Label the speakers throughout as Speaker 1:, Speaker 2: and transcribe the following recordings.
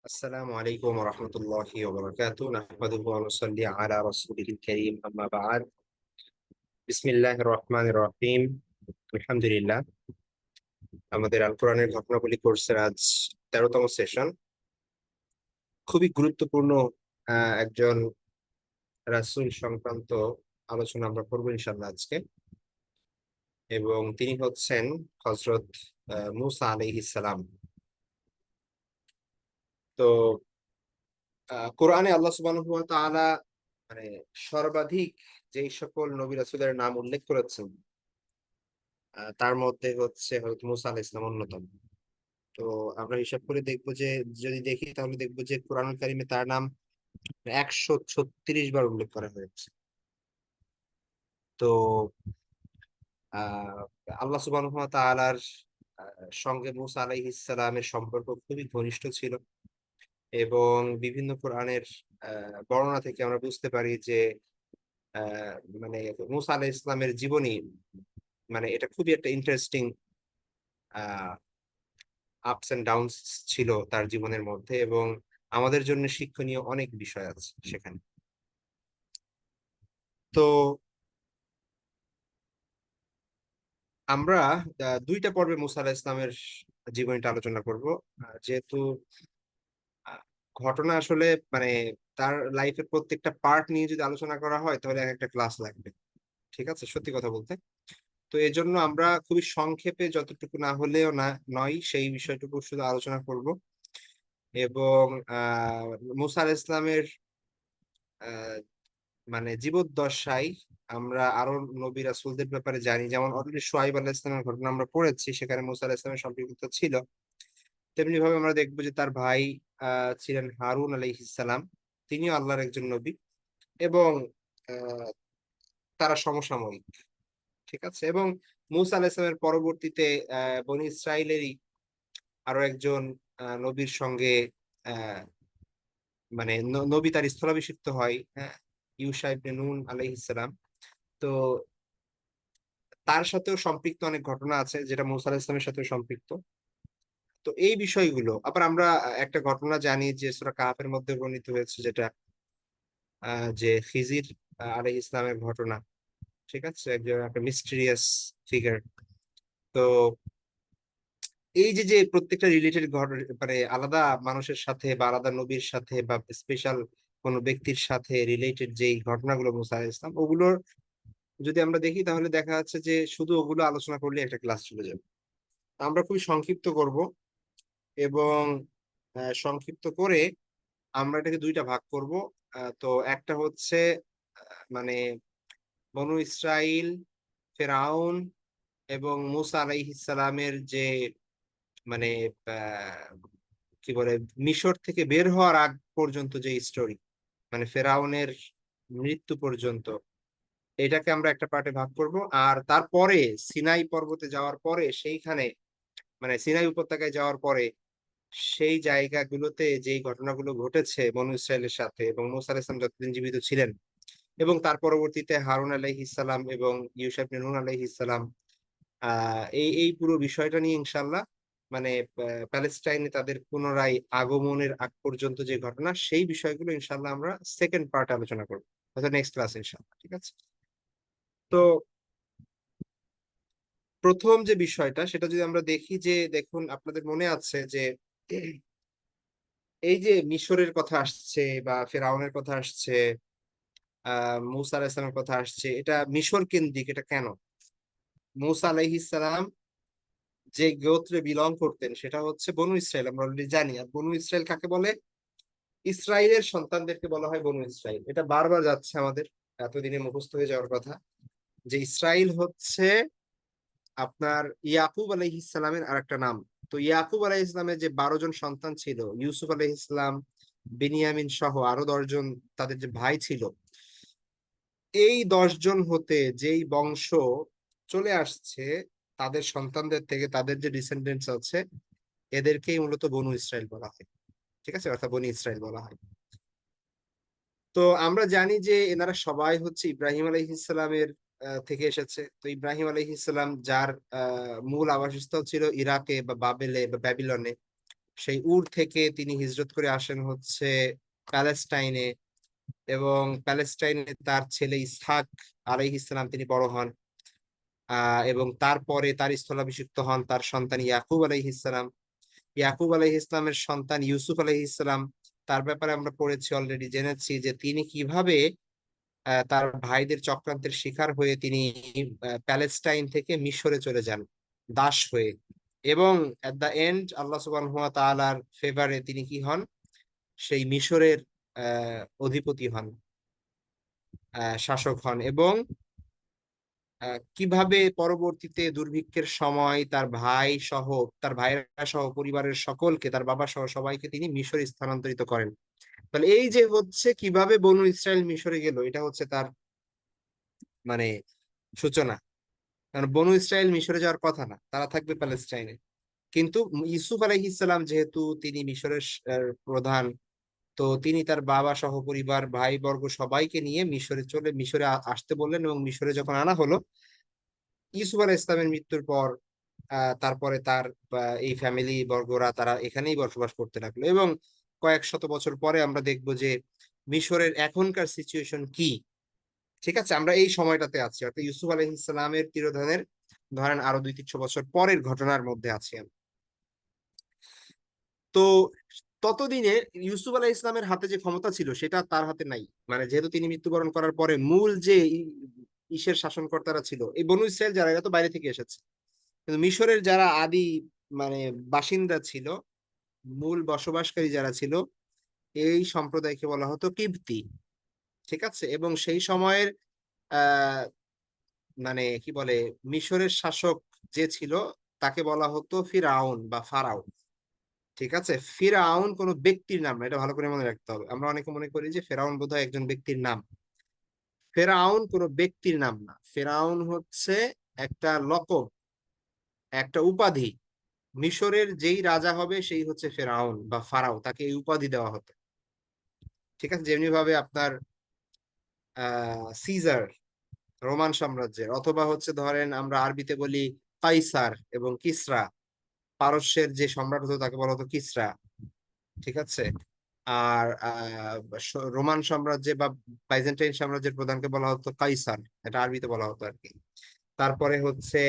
Speaker 1: السلام عليكم ورحمة الله وبركاته. نحمده ونصلي على رسوله الكريم، أما بعد. بسم الله الرحمن الرحيم. আলহামদুলিল্লাহ, আমাদের আল কোরআনের ঘটনাবলী কোর্সের আজ 13তম সেশন। খুবই গুরুত্বপূর্ণ একজন রাসূল সংক্রান্ত আলোচনা আমরা করবো ইনশাআল্লাহ আজকে। এবং তিনি হচ্ছেন হযরত মূসা আলাইহিস সালাম। তো কোরআনে আল্লাহ সুবহানাহু ওয়া তাআলা মানে সর্বাধিক যেই সকল নবী রাসূলের নাম উল্লেখ করেছেন, তার মধ্যে হচ্ছে হযরত মূসা আলাইহিস সালাম অন্যতম। তো আমরা হিসাব করে দেখবো যে, যদি দেখি তাহলে দেখবো যে কোরআনুল কারীমে তার নাম 136 বার উল্লেখ করা হয়েছে। তো আহ আল্লাহ সুবহানাহু ওয়া তাআলার সঙ্গে মূসা আলাইহিস সালামের সম্পর্ক খুবই ঘনিষ্ঠ ছিল। এবং বিভিন্ন কোরআনের বর্ণনা থেকে আমরা বুঝতে পারি যে আহ মানে মূসা আলাইহিস সালামের জীবনী, মানে এটা খুবই একটা interesting ah ups and downs ছিল তার জীবনের মধ্যে, এবং আমাদের জন্য শিক্ষণীয় অনেক বিষয় আছে সেখানে। তো আমরা দুইটা পর্বে মুসা আলাহিস ইসলামের জীবনীটা আলোচনা করব। যেহেতু আহ, ঘটনা আসলে মানে তার লাইফের প্রত্যেকটা পার্ট নিয়ে যদি আলোচনা করা হয় তাহলে এক একটা ক্লাস লাগবে। ঠিক আছে, সত্যি কথা বলতে। তো এই জন্য আমরা খুবই সংক্ষেপে, যতটুকু না হলেও না নয়, সেই বিষয়টুকু শুধু আলোচনা করব। এবং মুসা আলাহিস ইসলামের মানে জীবদ্দশায় আমরা আরো নবী রাসূলদের ব্যাপারে জানি। যেমন অলরেডি শুআয়ব আলাইহিস সালামের ঘটনা আমরা পড়েছি, সেখানে মুসা আলাইহিস সালামের সম্পৃক্ততা ছিল। তেমনি ভাবে আমরা দেখবো যে তার ভাই ছিলেন হারুন আলাইহিস সালাম, তিনিও আল্লাহর একজন নবী। এবং আহ, তারা সমসাময়িক। ঠিক আছে। এবং মুসা আলাইহিস সালামের পরবর্তীতে বনি ইসরাইলেরই আরো একজন নবীর সঙ্গে আহ মানে নবী তার স্থলাভিষিক্ত হয়, হ্যাঁ, ইউশা ইবনে নুন আলাইহিস সালাম। তো তার সাথেও সম্পৃক্ত অনেক ঘটনা আছে যেটা মুসা আলাহিস ইসলামের সাথেও সম্পৃক্ত। তো এই বিষয়গুলো আবার আমরা একটা ঘটনা জানি যে সূরা কাহাফের মধ্যে বর্ণিত হয়েছে, যেটা যে খিজির আলাইহিস ইসলামের ঘটনা। ঠিক আছে, একজন একটা মিস্টিরিয়াস ফিগার। তো এই যে যে প্রত্যেকটা রিলেটেড মানে আলাদা মানুষের সাথে বা আলাদা নবীর সাথে বা স্পেশাল কোনো ব্যক্তির সাথে রিলেটেড যেই ঘটনাগুলো মুসা আলাইহিস ইসলাম, ওগুলোর যদি আমরা দেখি তাহলে দেখা যাচ্ছে যে শুধু ওগুলো আলোচনা করলে একটা ক্লাস চলে যাবে। আমরা খুবই সংক্ষিপ্ত করব। এবং সংক্ষিপ্ত করে আমরা এটাকে দুইটা ভাগ করব। তো একটা হচ্ছে মানে বনু ইসরাইল, ফেরাউন এবং মুসা আলাইহিস সালামের যে মানে আহ, কি বলে, মিশর থেকে বের হওয়ার আগ পর্যন্ত যে স্টোরি, মানে ফেরাউনের মৃত্যু পর্যন্ত, এটাকে আমরা একটা পার্টে ভাগ করব। আর তারপরে সিনাই পর্বতে যাওয়ার পরে সেইখানে, মানে সিনাই উপত্যকায় যাওয়ার পরে সেই জায়গাগুলোতে যেই ঘটনাগুলো ঘটেছে বনু ইসরায়েলের সাথে এবং মুসা আলাইহিস সালাম যতদিন জীবিত ছিলেন, এবং তার পরবর্তীতে হারুন আলাইহিস সালাম এবং ইউসা ইবনে নুন আলাইহিস সালাম, এই এই পুরো বিষয়টা নিয়ে ইনশাআল্লাহ, মানে প্যালেস্টাইনে তাদের পুনরায় আগমনের আগ পর্যন্ত যে ঘটনা, সেই বিষয়গুলো ইনশাআল্লাহ আমরা সেকেন্ড পার্ট আলোচনা করবো, হয়তো নেক্সট ক্লাস ইনশাআল্লাহ। ঠিক আছে। তো প্রথম যে বিষয়টা সেটা যদি আমরা দেখি, যে দেখুন আপনাদের মনে আছে যে এই যে মিশরের কথা আসছে বা ফেরাউনের কথা আসছে, মুসা আলাহিস সালামের কথা আসছে, এটা মিশর কেন্দ্রিক। এটা কেন? মুসা আলাইহিস সালাম যে গোত্রে বিলং করতেন সেটা হচ্ছে বনু ইসরায়েল, আমরা অলরেডি জানি। আর বনু ইসরায়েল কাকে বলে? ইসরায়েলের সন্তানদেরকে বলা হয় বনু ইসরায়েল। এটা বারবার যাচ্ছে আমাদের, এতদিনে মুখস্থ হয়ে যাওয়ার কথা, যে ইসরায়েল হচ্ছে আপনার ইয়াকুব আলাইহিস সালামের আরেকটা নাম। তো ইয়াকুব আলাইহিস সালামের যে 12 জন সন্তান ছিল, ইউসুফ আলাইহিস সালাম, বেনিয়ামিন সহ আরো 10 জন তাদের যে ভাই ছিল, এই 10 জন হতে যেই বংশ চলে আসছে তাদের সন্তানদের থেকে, তাদের যে ডিসেন্ডেন্টস আছে, এদেরকেই মূলত বনু ইসরায়েল বলা হয়। ঠিক আছে, অর্থাৎ বনি ইসরায়েল বলা হয়। তো আমরা জানি যে এনারা সবাই হচ্ছে ইব্রাহিম আলাইহিসসালামের থেকে এসেছে। তো ইব্রাহিম আলাইহিসসালাম যার মূল আবাসস্থল ছিল ইরাকে বা বাবেলে বা ব্যাবিলনে, সেই উর থেকে তিনি হিজরত করে আসেন হচ্ছে প্যালেস্টাইনে, এবং প্যালেস্টাইনে তার ছেলে ইসহাক আলাইহিস সালাম তিনি বড় হন। এবং তারপরে তার স্থলাভিষিক্ত হন তার সন্তান ইয়াকুব আলাইহিস সালাম। ইয়াকুব আলাইহিস সালামের সন্তান ইউসুফ আলাইহিস সালাম, তার ব্যাপারে আমরা পড়েছি, অলরেডি জেনেছি যে তিনি কিভাবে তার ভাইদের চক্রান্তের শিকার হয়ে তিনি প্যালেস্টাইন থেকে মিশরে চলে যান দাস হয়ে, এবং এট দা এন্ড আল্লাহ সুবহানাহু ওয়া তাআলার ফেভারে তিনি কি হন, সেই মিশরের অধিপতি হন, শাসক হন। এবং কিভাবে পরবর্তীতে দুর্ভিক্ষের সময় তার ভাই সহ, তার ভাইয়েরা সহ পরিবারের সকলকে, তার বাবা সহ সবাইকে তিনি মিশরে স্থানান্তরিত করেন। তাহলে এই যে হচ্ছে কিভাবে বনু ইসরায়েল মিশরে গেল, এটা হচ্ছে তার মানে সূচনা। কারণ বনু ইসরায়েল মিশরে যাওয়ার কথা না, তারা থাকবে প্যালেস্টাইনে। কিন্তু ইউসুফ আলাইহিস সালাম যেহেতু তিনি মিশরের প্রধান, তো তিনি তার বাবা সহ পরিবার ভাই বর্গ সবাইকে নিয়ে মিশরে আসতে বললেন, এবং মিশরে যখন আনা হলো, ইউসুফ আলাহ ইসলামের মৃত্যুর পর তারপরে তার এই ফ্যামিলি বর্গরা তারা এখানেই বসবাস করতে লাগলো। এবং কয়েক শত বছর পরে আমরা দেখব যে মিশরের এখনকার সিচুয়েশন কি। ঠিক আছে, আমরা এই সময়টাতে আছি, অর্থাৎ ইউসুফ আলাইহিস সালামের তিরোধানের ধরেন আরো 200-300 বছর পরের ঘটনার মধ্যে আছি আমরা। তো ততদিনে ইউসুফ আলাহ ইসলামের হাতে যে ক্ষমতা ছিল সেটা তার হাতে নাই। মানে যেহেতু তিনি মৃত্যুবরণ করার পরে মূল যে ইসের শাসনকর্তারা ছিল এই বনু ইসরায়েল যারা, এরা তো বাইরে থেকে এসেছে, কিন্তু মিশরের যারা আদি মানে বাসিন্দা ছিল, মূল বসবাসকারী যারা ছিল, এই সম্প্রদায়কে বলা হতো কিবতি। ঠিক আছে, এবং সেই সময়ের আহ মানে কি বলে, মিশরের শাসক যে ছিল তাকে বলা হতো ফিরাউন বা ফারাও। ঠিক আছে, ফিরাউন কোনো ব্যক্তির নাম না, এটা ভালো করে মনে রাখতে হবে। আমরা অনেকে মনে করি যে ফেরাউন বোধহয় একজন ব্যক্তির নাম। ফেরাউন কোনো ব্যক্তির নাম না, ফেরাউন হচ্ছে একটা লকব, একটা উপাধি। মিশরের যেই রাজা হবে সেই হচ্ছে ফেরাউন বা ফারাও, তাকে এই উপাধি দেওয়া হতো। ঠিক আছে, যেমনি ভাবে আপনার সিজার রোমান সাম্রাজ্যের, অথবা হচ্ছে ধরেন আমরা আরবিতে বলি কাইসার এবং কিসরা, পারস্যের যে সম্রাট হতো তাকে বলা হতো কিসরা। ঠিক আছে, আর রোমান সাম্রাজ্যে বা বাইজেন্টাইন সাম্রাজ্যের প্রধানকে বলা হতো কাইসার, এটা আরবিতে বলা হতো আর কি। তারপরে হচ্ছে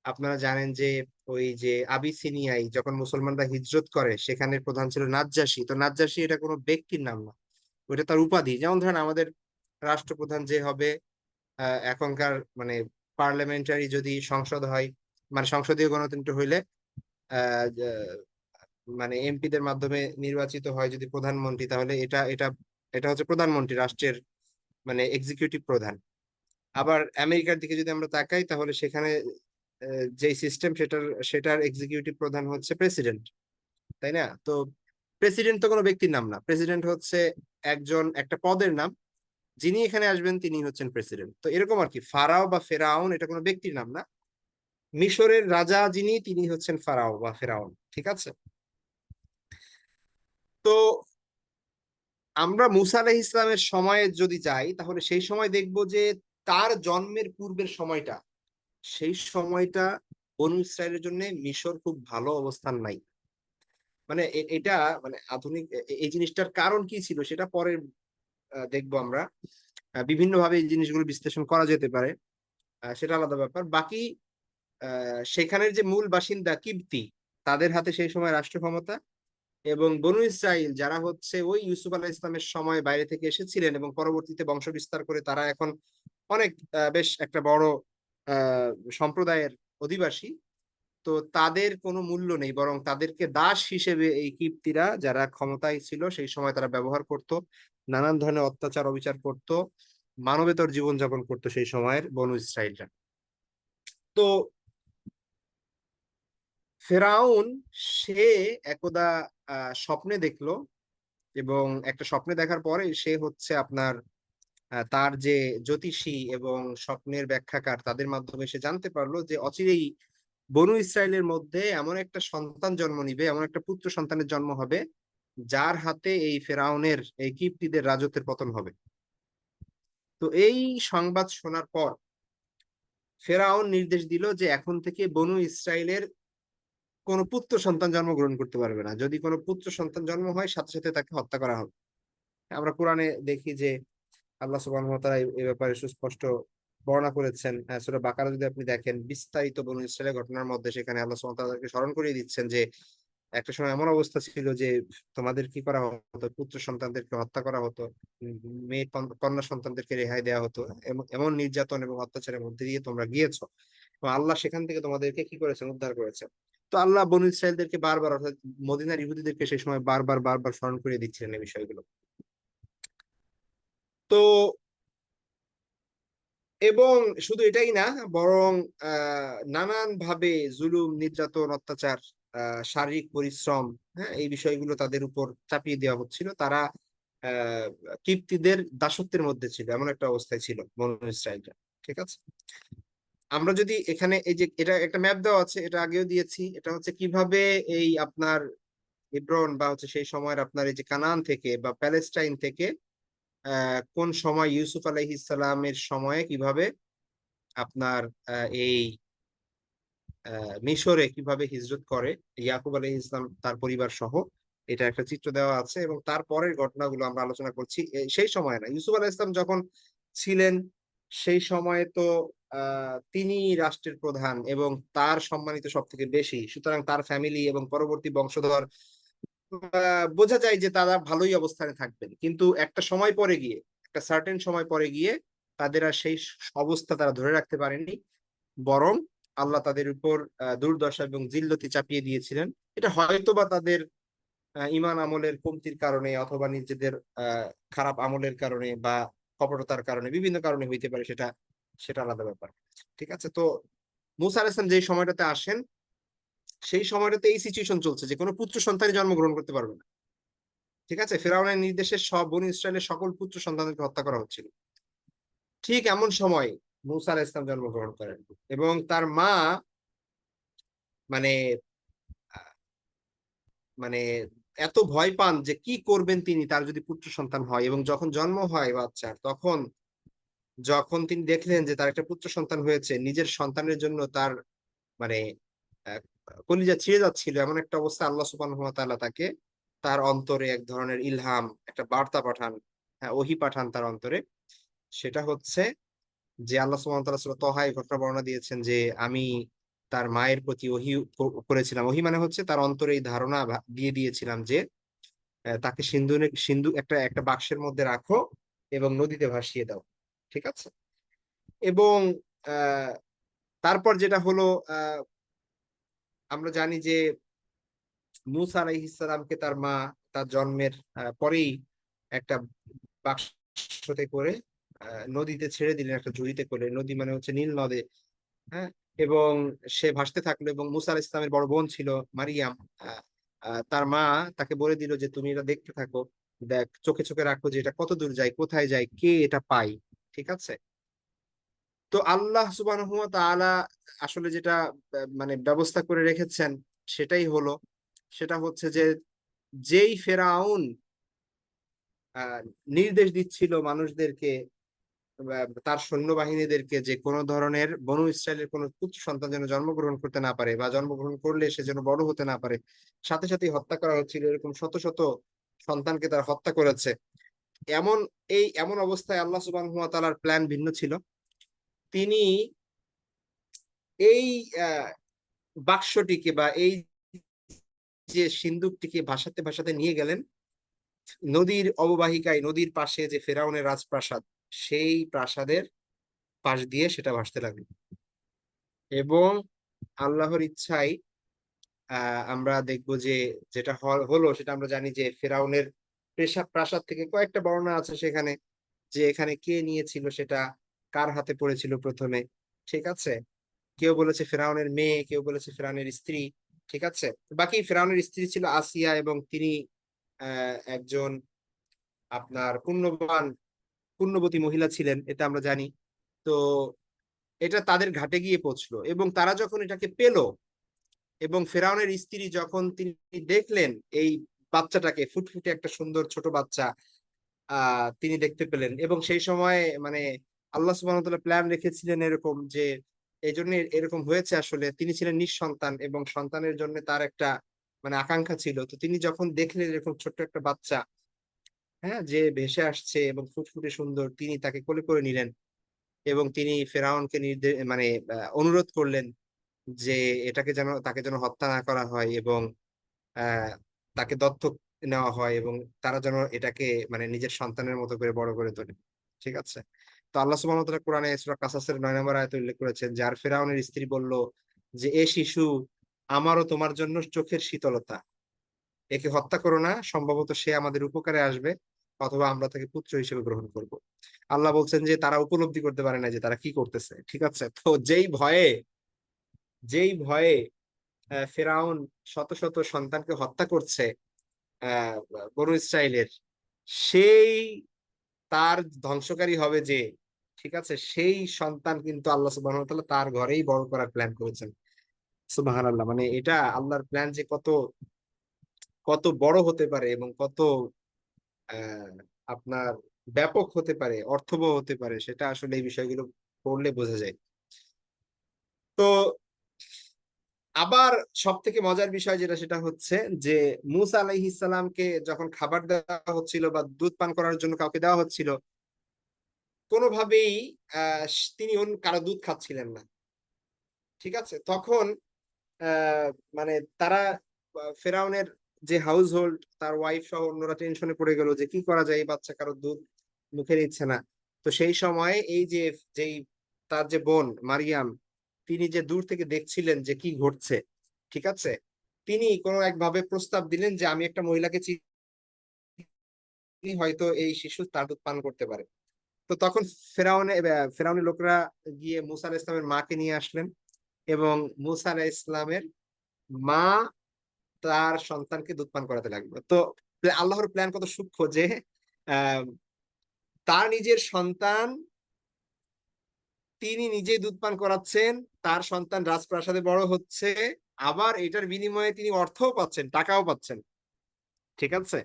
Speaker 1: আপনারা জানেন যে ওই যে আবিসিনিয়ায় যখন মুসলমানরা হিজরত করে সেখানে প্রধান ছিল নাজ্জাশী। তো নাজ্জাশী এটা কোনো ব্যক্তির নাম না, ওইটা তার উপাধি। যেমন ধরেন আমাদের রাষ্ট্রপ্রধান যে হবে, এখনকার মানে পার্লামেন্টারি যদি সংসদ হয়, মানে সংসদীয় গণতন্ত্র হইলে মানে এমপিদের মাধ্যমে নির্বাচিত হয় যদি প্রধানমন্ত্রী, তাহলে এটা এটা এটা হচ্ছে প্রধানমন্ত্রী, রাষ্ট্রের মানে এক্সিকিউটিভ প্রধান। আবার আমেরিকার দিকে যদি আমরা তাকাই, তাহলে সেখানে যে সিস্টেম, সেটার এক্সিকিউটিভ প্রধান হচ্ছে প্রেসিডেন্ট, তাই না? তো প্রেসিডেন্ট তো কোনো ব্যক্তির নাম না, প্রেসিডেন্ট হচ্ছে একটা পদের নাম। যিনি এখানে আসবেন তিনি হচ্ছেন প্রেসিডেন্ট। তো এরকম আর কি, ফারাও বা ফেরাউন এটা কোনো ব্যক্তির নাম না, মিশরের রাজা যিনি তিনি হচ্ছেন ফারাও বা ফেরাউন। ঠিক আছে, তো আমরা মুসা আলাইহিস ইসলামের সময়ে যদি যাই, তাহলে সেই সময় দেখব যে তার জন্মের পূর্বের সময়টা, সেই সময়টা বনু ইসরায়েলের জন্য মিশর খুব ভালো অবস্থান নাই। মানে এটা মানে আধুনিক এই জিনিসটার কারণ কি ছিল সেটা পরে দেখবো আমরা। বিভিন্ন ভাবে এই জিনিসগুলো বিশ্লেষণ করা যেতে পারে, সেটা আলাদা ব্যাপার। বাকি সেখানের যে মূল বাসিন্দা কিবতি, তাদের হাতে সেই সময় রাষ্ট্র ক্ষমতা। এবং বনু ইসরাইল যারা হচ্ছে ওই ইউসুফ আলাহ ইসলামের সময় বাইরে থেকে এসেছিলেন এবং পরবর্তীতে বংশ বিস্তার করে তারা এখন অনেক বেশ একটা বড় আহ সম্প্রদায়ের অধিবাসী। তো তাদের কোনো মূল্য নেই, বরং তাদেরকে দাস হিসেবে এই কিপ্তিরা যারা ক্ষমতায় ছিল সেই সময় তারা ব্যবহার করত, নানান ধরনের অত্যাচার অবিচার করত, মানবেতর জীবনযাপন করতো সেই সময়ের বনু ইসরায়েলরা। তো ফেরাউন সে একদা স্বপ্নে দেখলো, এবং একটা স্বপ্নে দেখার পরে সে হচ্ছে আপনার তার যে জ্যোতিষী এবং স্বপ্নের ব্যাখ্যাকার তাদের মাধ্যমে সে জানতে পারলো যে অচিরেই বনু ইসরায়েলের মধ্যে এমন একটা সন্তান জন্ম নিবে, এমন একটা পুত্র সন্তানের জন্ম হবে যার হাতে এই ফেরাউনের, এই কিপ্তিদের রাজত্বের পতন হবে। তো এই সংবাদ শোনার পর ফেরাউন নির্দেশ দিল যে এখন থেকে বনু ইসরায়েলের কোনো পুত্র সন্তান জন্মগ্রহণ করতে পারবে না। যদি কোনো পুত্র সন্তান জন্ম হয় সাথে সাথে তাকে হত্যা করা হবে। আমরা কোরআনে দেখি যে আল্লাহ সুবহানাহু ওয়া তাআলা এই ব্যাপারে সুস্পষ্ট বর্ণনা করেছেন। সূরা বাকারা যদি আপনি দেখেন বিস্তারিত বনু ইসরাইলের ঘটনার মধ্যে সেখানে আল্লাহ সুবহানাহু ওয়া তাআলাকে স্মরণ করিয়ে দিচ্ছেন যে একটা সময় এমন অবস্থা ছিল যে তোমাদের কি করা হতো, পুত্র সন্তানদেরকে হত্যা করা হতো, মেয়ে কন্যা সন্তানদেরকে রেহাই দেওয়া হতো। এমন নির্যাতন এবং অত্যাচারের মধ্যে দিয়ে তোমরা গিয়েছো এবং আল্লাহ সেখান থেকে তোমাদেরকে কি করেছেন, উদ্ধার করেছেন। তো আল্লাহ বনু ইসরাইলদেরকে বারবার, অর্থাৎ মদিনার ইহুদিদেরকে সেই সময় বারবার বারবার স্মরণ করিয়ে দিচ্ছিলেন এই বিষয়গুলো। তো এবং শুধু এটাই না, বরং নানান ভাবে জুলুম, নির্যাতন, অত্যাচার, শারীরিক পরিশ্রম, হ্যাঁ, এই বিষয়গুলো তাদের উপর চাপিয়ে দেওয়া হচ্ছিল। তারা আহ কিপ্তিদের দাসত্বের মধ্যে ছিল, এমন একটা অবস্থায় ছিল বনু ইসরাইলরা। ঠিক আছে, আমরা যদি এখানে এই যে এটা একটা ম্যাপ দেওয়া আছে, এটা আগেও দিয়েছি, এটা হচ্ছে কিভাবে এই আপনার হেব্রন বা হচ্ছে সেই সময়ের আপনার এই যে কানান থেকে বা প্যালেস্টাইন থেকে কোন সময় ইউসুফ আলাইহিস সালামের সময়ে কিভাবে আপনার এই মিশরে কিভাবে হিজরত করে ইয়াকুব আলাইহিস ইসলাম তার পরিবার সহ, এটা একটা চিত্র দেওয়া আছে। এবং তারপরের ঘটনাগুলো আমরা আলোচনা করছি। সেই সময় না, ইউসুফ আলাইহিস ইসলাম যখন ছিলেন সেই সময়ে তো তিনি রাষ্ট্রের প্রধান এবং তার সম্মানিত সব থেকে বেশি, সুতরাং তার ফ্যামিলি এবং পরবর্তী বংশধর বোঝা যায় যে তারা ভালোই অবস্থানে থাকবেন। কিন্তু একটা সময় পরে গিয়ে, একটা সার্টেন সময় পরে গিয়ে তাদের আর সেই অবস্থা তারা ধরে রাখতে পারেনি, বরং আল্লাহ তাদের উপর দুর্দশা এবং জিল্লতি চাপিয়ে দিয়েছিলেন। এটা হয়তোবা তাদের ঈমান আমলের কমতির কারণে অথবা নিজেদের আহ খারাপ আমলের কারণে বা কপটতার কারণে, বিভিন্ন কারণে হইতে পারে, সেটা সেটা আলাদা ব্যাপার। ঠিক আছে, তো মুসা আলাইহিস সালাম যে সময়টাতে আসেন সেই সময়টাতে এই সিচুয়েশন চলছে যে কোনো পুত্র সন্তানই জন্মগ্রহণ করতে পারবে না। ঠিক আছে, ফেরাউনের নির্দেশে সব বনী ইসরায়েলের সকল পুত্র সন্তানদেরকে হত্যা করা হচ্ছিল। ঠিক এমন সময় মুসা আলাইহিস সালাম জন্মগ্রহণ করেন এবং তার মা মানে মানে এত ভয় পান যে কি করবেন তিনি তার যদি পুত্র সন্তান হয়। এবং যখন জন্ম হয় বাচ্চার, তখন যখন তিনি দেখলেন যে তার একটা পুত্র সন্তান হয়েছে, নিজের সন্তানের জন্য তার মানে আহ, কলিজা ছিঁড়ে যাচ্ছিল, এমন একটা অবস্থা আল্লাহ সুবহানাহু ওয়া তাআলা তাকে তার অন্তরে এক ধরনের ইলহাম, একটা বার্তা পাঠান, ওহী পাঠান তার অন্তরে। সেটা হচ্ছে যে আল্লাহ সুবহানাহু ওয়া তাআলা সূরা তহা এই ঘটনা বর্ণনা দিয়েছেন যে আমি তার মায়ের প্রতি ওহী করেছিলাম। ওহী মানে হচ্ছে তার অন্তরে এই ধারণা দিয়ে দিয়েছিলাম যে তাকে সিন্ধুকে সিন্ধু একটা একটা বাক্সের মধ্যে রাখো এবং নদীতে ভাসিয়ে দাও। ঠিক আছে, এবং আহ তারপর যেটা হলো, আহ আমরা জানি যে মূসা আলাইহিস সালামকে তার মা তার জন্মের পরেই একটা বাক্সতে করে নদীতে ছেড়ে দিলেন, একটা ঝুড়িতে করে। নদী মানে হচ্ছে নীল নদে। হ্যাঁ, এবং সে ভাসতে থাকলো। এবং মুসা আলাইহিস সালামের বড় বোন ছিল মারিয়াম, আহ, তার মা তাকে বলে দিল যে তুমি এটা দেখতে থাকো, দেখ, চোখে চোখে রাখো যে এটা কত দূর যায়, কোথায় যায়, কে এটা পায়। ঠিক আছে, তো আল্লাহ সুবহানাহু ওয়া তাআলা আসলে যেটা মানে ব্যবস্থা করে রেখেছেন সেটাই হলো, সেটা হচ্ছে যে যেই ফেরাউন আহ, নির্দেশ দিচ্ছিল মানুষদেরকে, তার সৈন্যবাহিনীদেরকে, যে কোনো ধরনের বনু ইসরায়েলের কোনো পুত্র সন্তান যেন জন্মগ্রহণ করতে না পারে বা জন্মগ্রহণ করলে সে যেন বড় হতে না পারে, সাথে সাথে হত্যা করা হচ্ছিল। এরকম শত শত সন্তানকে তারা হত্যা করেছে। এমন এমন অবস্থায় আল্লাহ সুবহানাহু ওয়া তাআলার প্ল্যান ভিন্ন ছিল। তিনি এই আহ, বাক্সটিকে বা এই যে সিন্দুকটিকে ভাসাতে ভাসাতে নিয়ে গেলেন নদীর অববাহিকায়, নদীর পাশে যে ফেরাউনের রাজপ্রাসাদ, সেই প্রাসাদের পাশ দিয়ে সেটা ভাসতে লাগলো। এবং আল্লাহর ইচ্ছায় আমরা দেখব যে যেটা হলো সেটা আমরা জানি যে ফেরাউনের প্রাসাদ থেকে কয়েকটা বর্ণনা আছে সেখানে, যে এখানে কে নিয়েছিল সেটা, কার হাতে পড়েছিল প্রথমে। ঠিক আছে, কেউ বলেছে ফেরাউনের মেয়ে, কেউ বলেছে ফেরাউনের স্ত্রী। ঠিক আছে, বাকি ফেরাউনের স্ত্রী ছিল আসিয়া এবং তিনি একজন আপনার পুণ্যবতী মহিলা ছিলেন, এটা আমরা জানি। তো এটা তাদের ঘাটে গিয়ে পৌঁছলো এবং তারা যখন এটাকে পেল এবং ফেরাউনের স্ত্রী যখন তিনি দেখলেন এই বাচ্চাটাকে, ফুটফুটে একটা সুন্দর ছোট বাচ্চা তিনি দেখতে পেলেন। এবং সেই সময় মানে আল্লাহ সুবহানাহু ওয়া তাআলা প্ল্যান রেখেছিলেন এরকম যে এই জন্য এরকম হয়েছে। আসলে তিনি ছিলেন নিঃসন্তান এবং সন্তানের জন্য তার একটা মানে আকাঙ্ক্ষা ছিল। তো তিনি যখন দেখলেন এরকম ছোট্ট একটা বাচ্চা, হ্যাঁ, যে ভেসে আসছে এবং ফুটফুটে সুন্দর, তিনি তাকে কোলে করে নিলেন এবং তিনি ফেরাউনকে মানে অনুরোধ করলেন যে এটাকে যেন, তাকে যেন হত্যা না করা হয় এবং আহ তাকে দত্তক নেওয়া হয় এবং তারা যেন এটাকে মানে নিজের সন্তানের মতো করে বড় করে তোলে। ঠিক আছে? তো আল্লাহ সুবহানাহু ওয়া তাআলা কোরআনে সূরা কাসাসের ৯ নম্বর আয়াতে উল্লেখ করেছেন যে, আর ফেরাউনের স্ত্রী বলল যে, এ শিশু আমারও তোমার জন্য চোখের শীতলতা। একে হত্যা করো না, সম্ভবত সে আমাদের উপকারে আসবে অথবা আমরা তাকে পুত্র হিসেবে গ্রহণ করব। আল্লাহ বলছেন যে তারা উপলব্ধি করতে পারে না যে তারা কি করতেছে। ঠিক আছে? তো যেই ভয়ে ফেরাউন শত শত সন্তানকে হত্যা করছে আহ বনু ইসরাইলের, সেই তার ধ্বংসকারী হবে যে, ঠিক আছে, সেই সন্তান কিন্তু আল্লাহ সুবহানাহু ওয়া তাআলা তার ঘরেই বড় করার প্ল্যান করেছেন। সুবহানাল্লাহ, মানে এটা আল্লাহর প্ল্যান যে কত কত বড় হতে পারে এবং কত আহ আপনার ব্যাপক হতে পারে, অর্থবহ হতে পারে, সেটা আসলে এই বিষয়গুলো পড়লে বোঝা যায়। তো আবার সব থেকে মজার বিষয় যেটা, সেটা হচ্ছে যে মুসা আলাইহিস সালামকে যখন খাবার দেওয়া হচ্ছিল বা দুধ পান করার জন্য কাউকে দেওয়া হচ্ছিল, কোনোভাবেই তিনি কারো দুধ খাচ্ছিলেন না। ঠিক আছে? তখন আহ মানে তারা ফেরাউনের যে হাউস হোল্ড, তার ওয়াইফ সহ অন্যরা টেনশনে পড়ে গেল যে কি করা যায়, এই বাচ্চা কারো দুধ মুখে নিচ্ছে না। তো সেই সময় এই যে যেই তার যে বোন মারিয়াম, তিনি যে দূর থেকে দেখছিলেন যে কি ঘটছে, ঠিক আছে, তিনি কোনো একভাবে প্রস্তাব দিলেন যে আমি একটা মহিলাকে চিনি, হয়তো এই শিশু তার দুধ পান করতে পারে। তো তখন ফেরাউনের লোকরা গিয়ে মুসা আলাহিস ইসলামের মাকে নিয়ে আসলেন এবং মুসা আলাহিস ইসলামের মা তার সন্তানকে দুধ পান করাতে লাগলো। তো আল্লাহর প্ল্যান কত সূক্ষ্ম যে আহ, তার নিজের সন্তান তিনি নিজেই দুধ পান করাচ্ছেন, তার সন্তান রাজপ্রাসাদে বড় হচ্ছে, আবার এটার বিনিময়ে তিনি অর্থও পাচ্ছেন, টাকাও পাচ্ছেন। ঠিক আছে?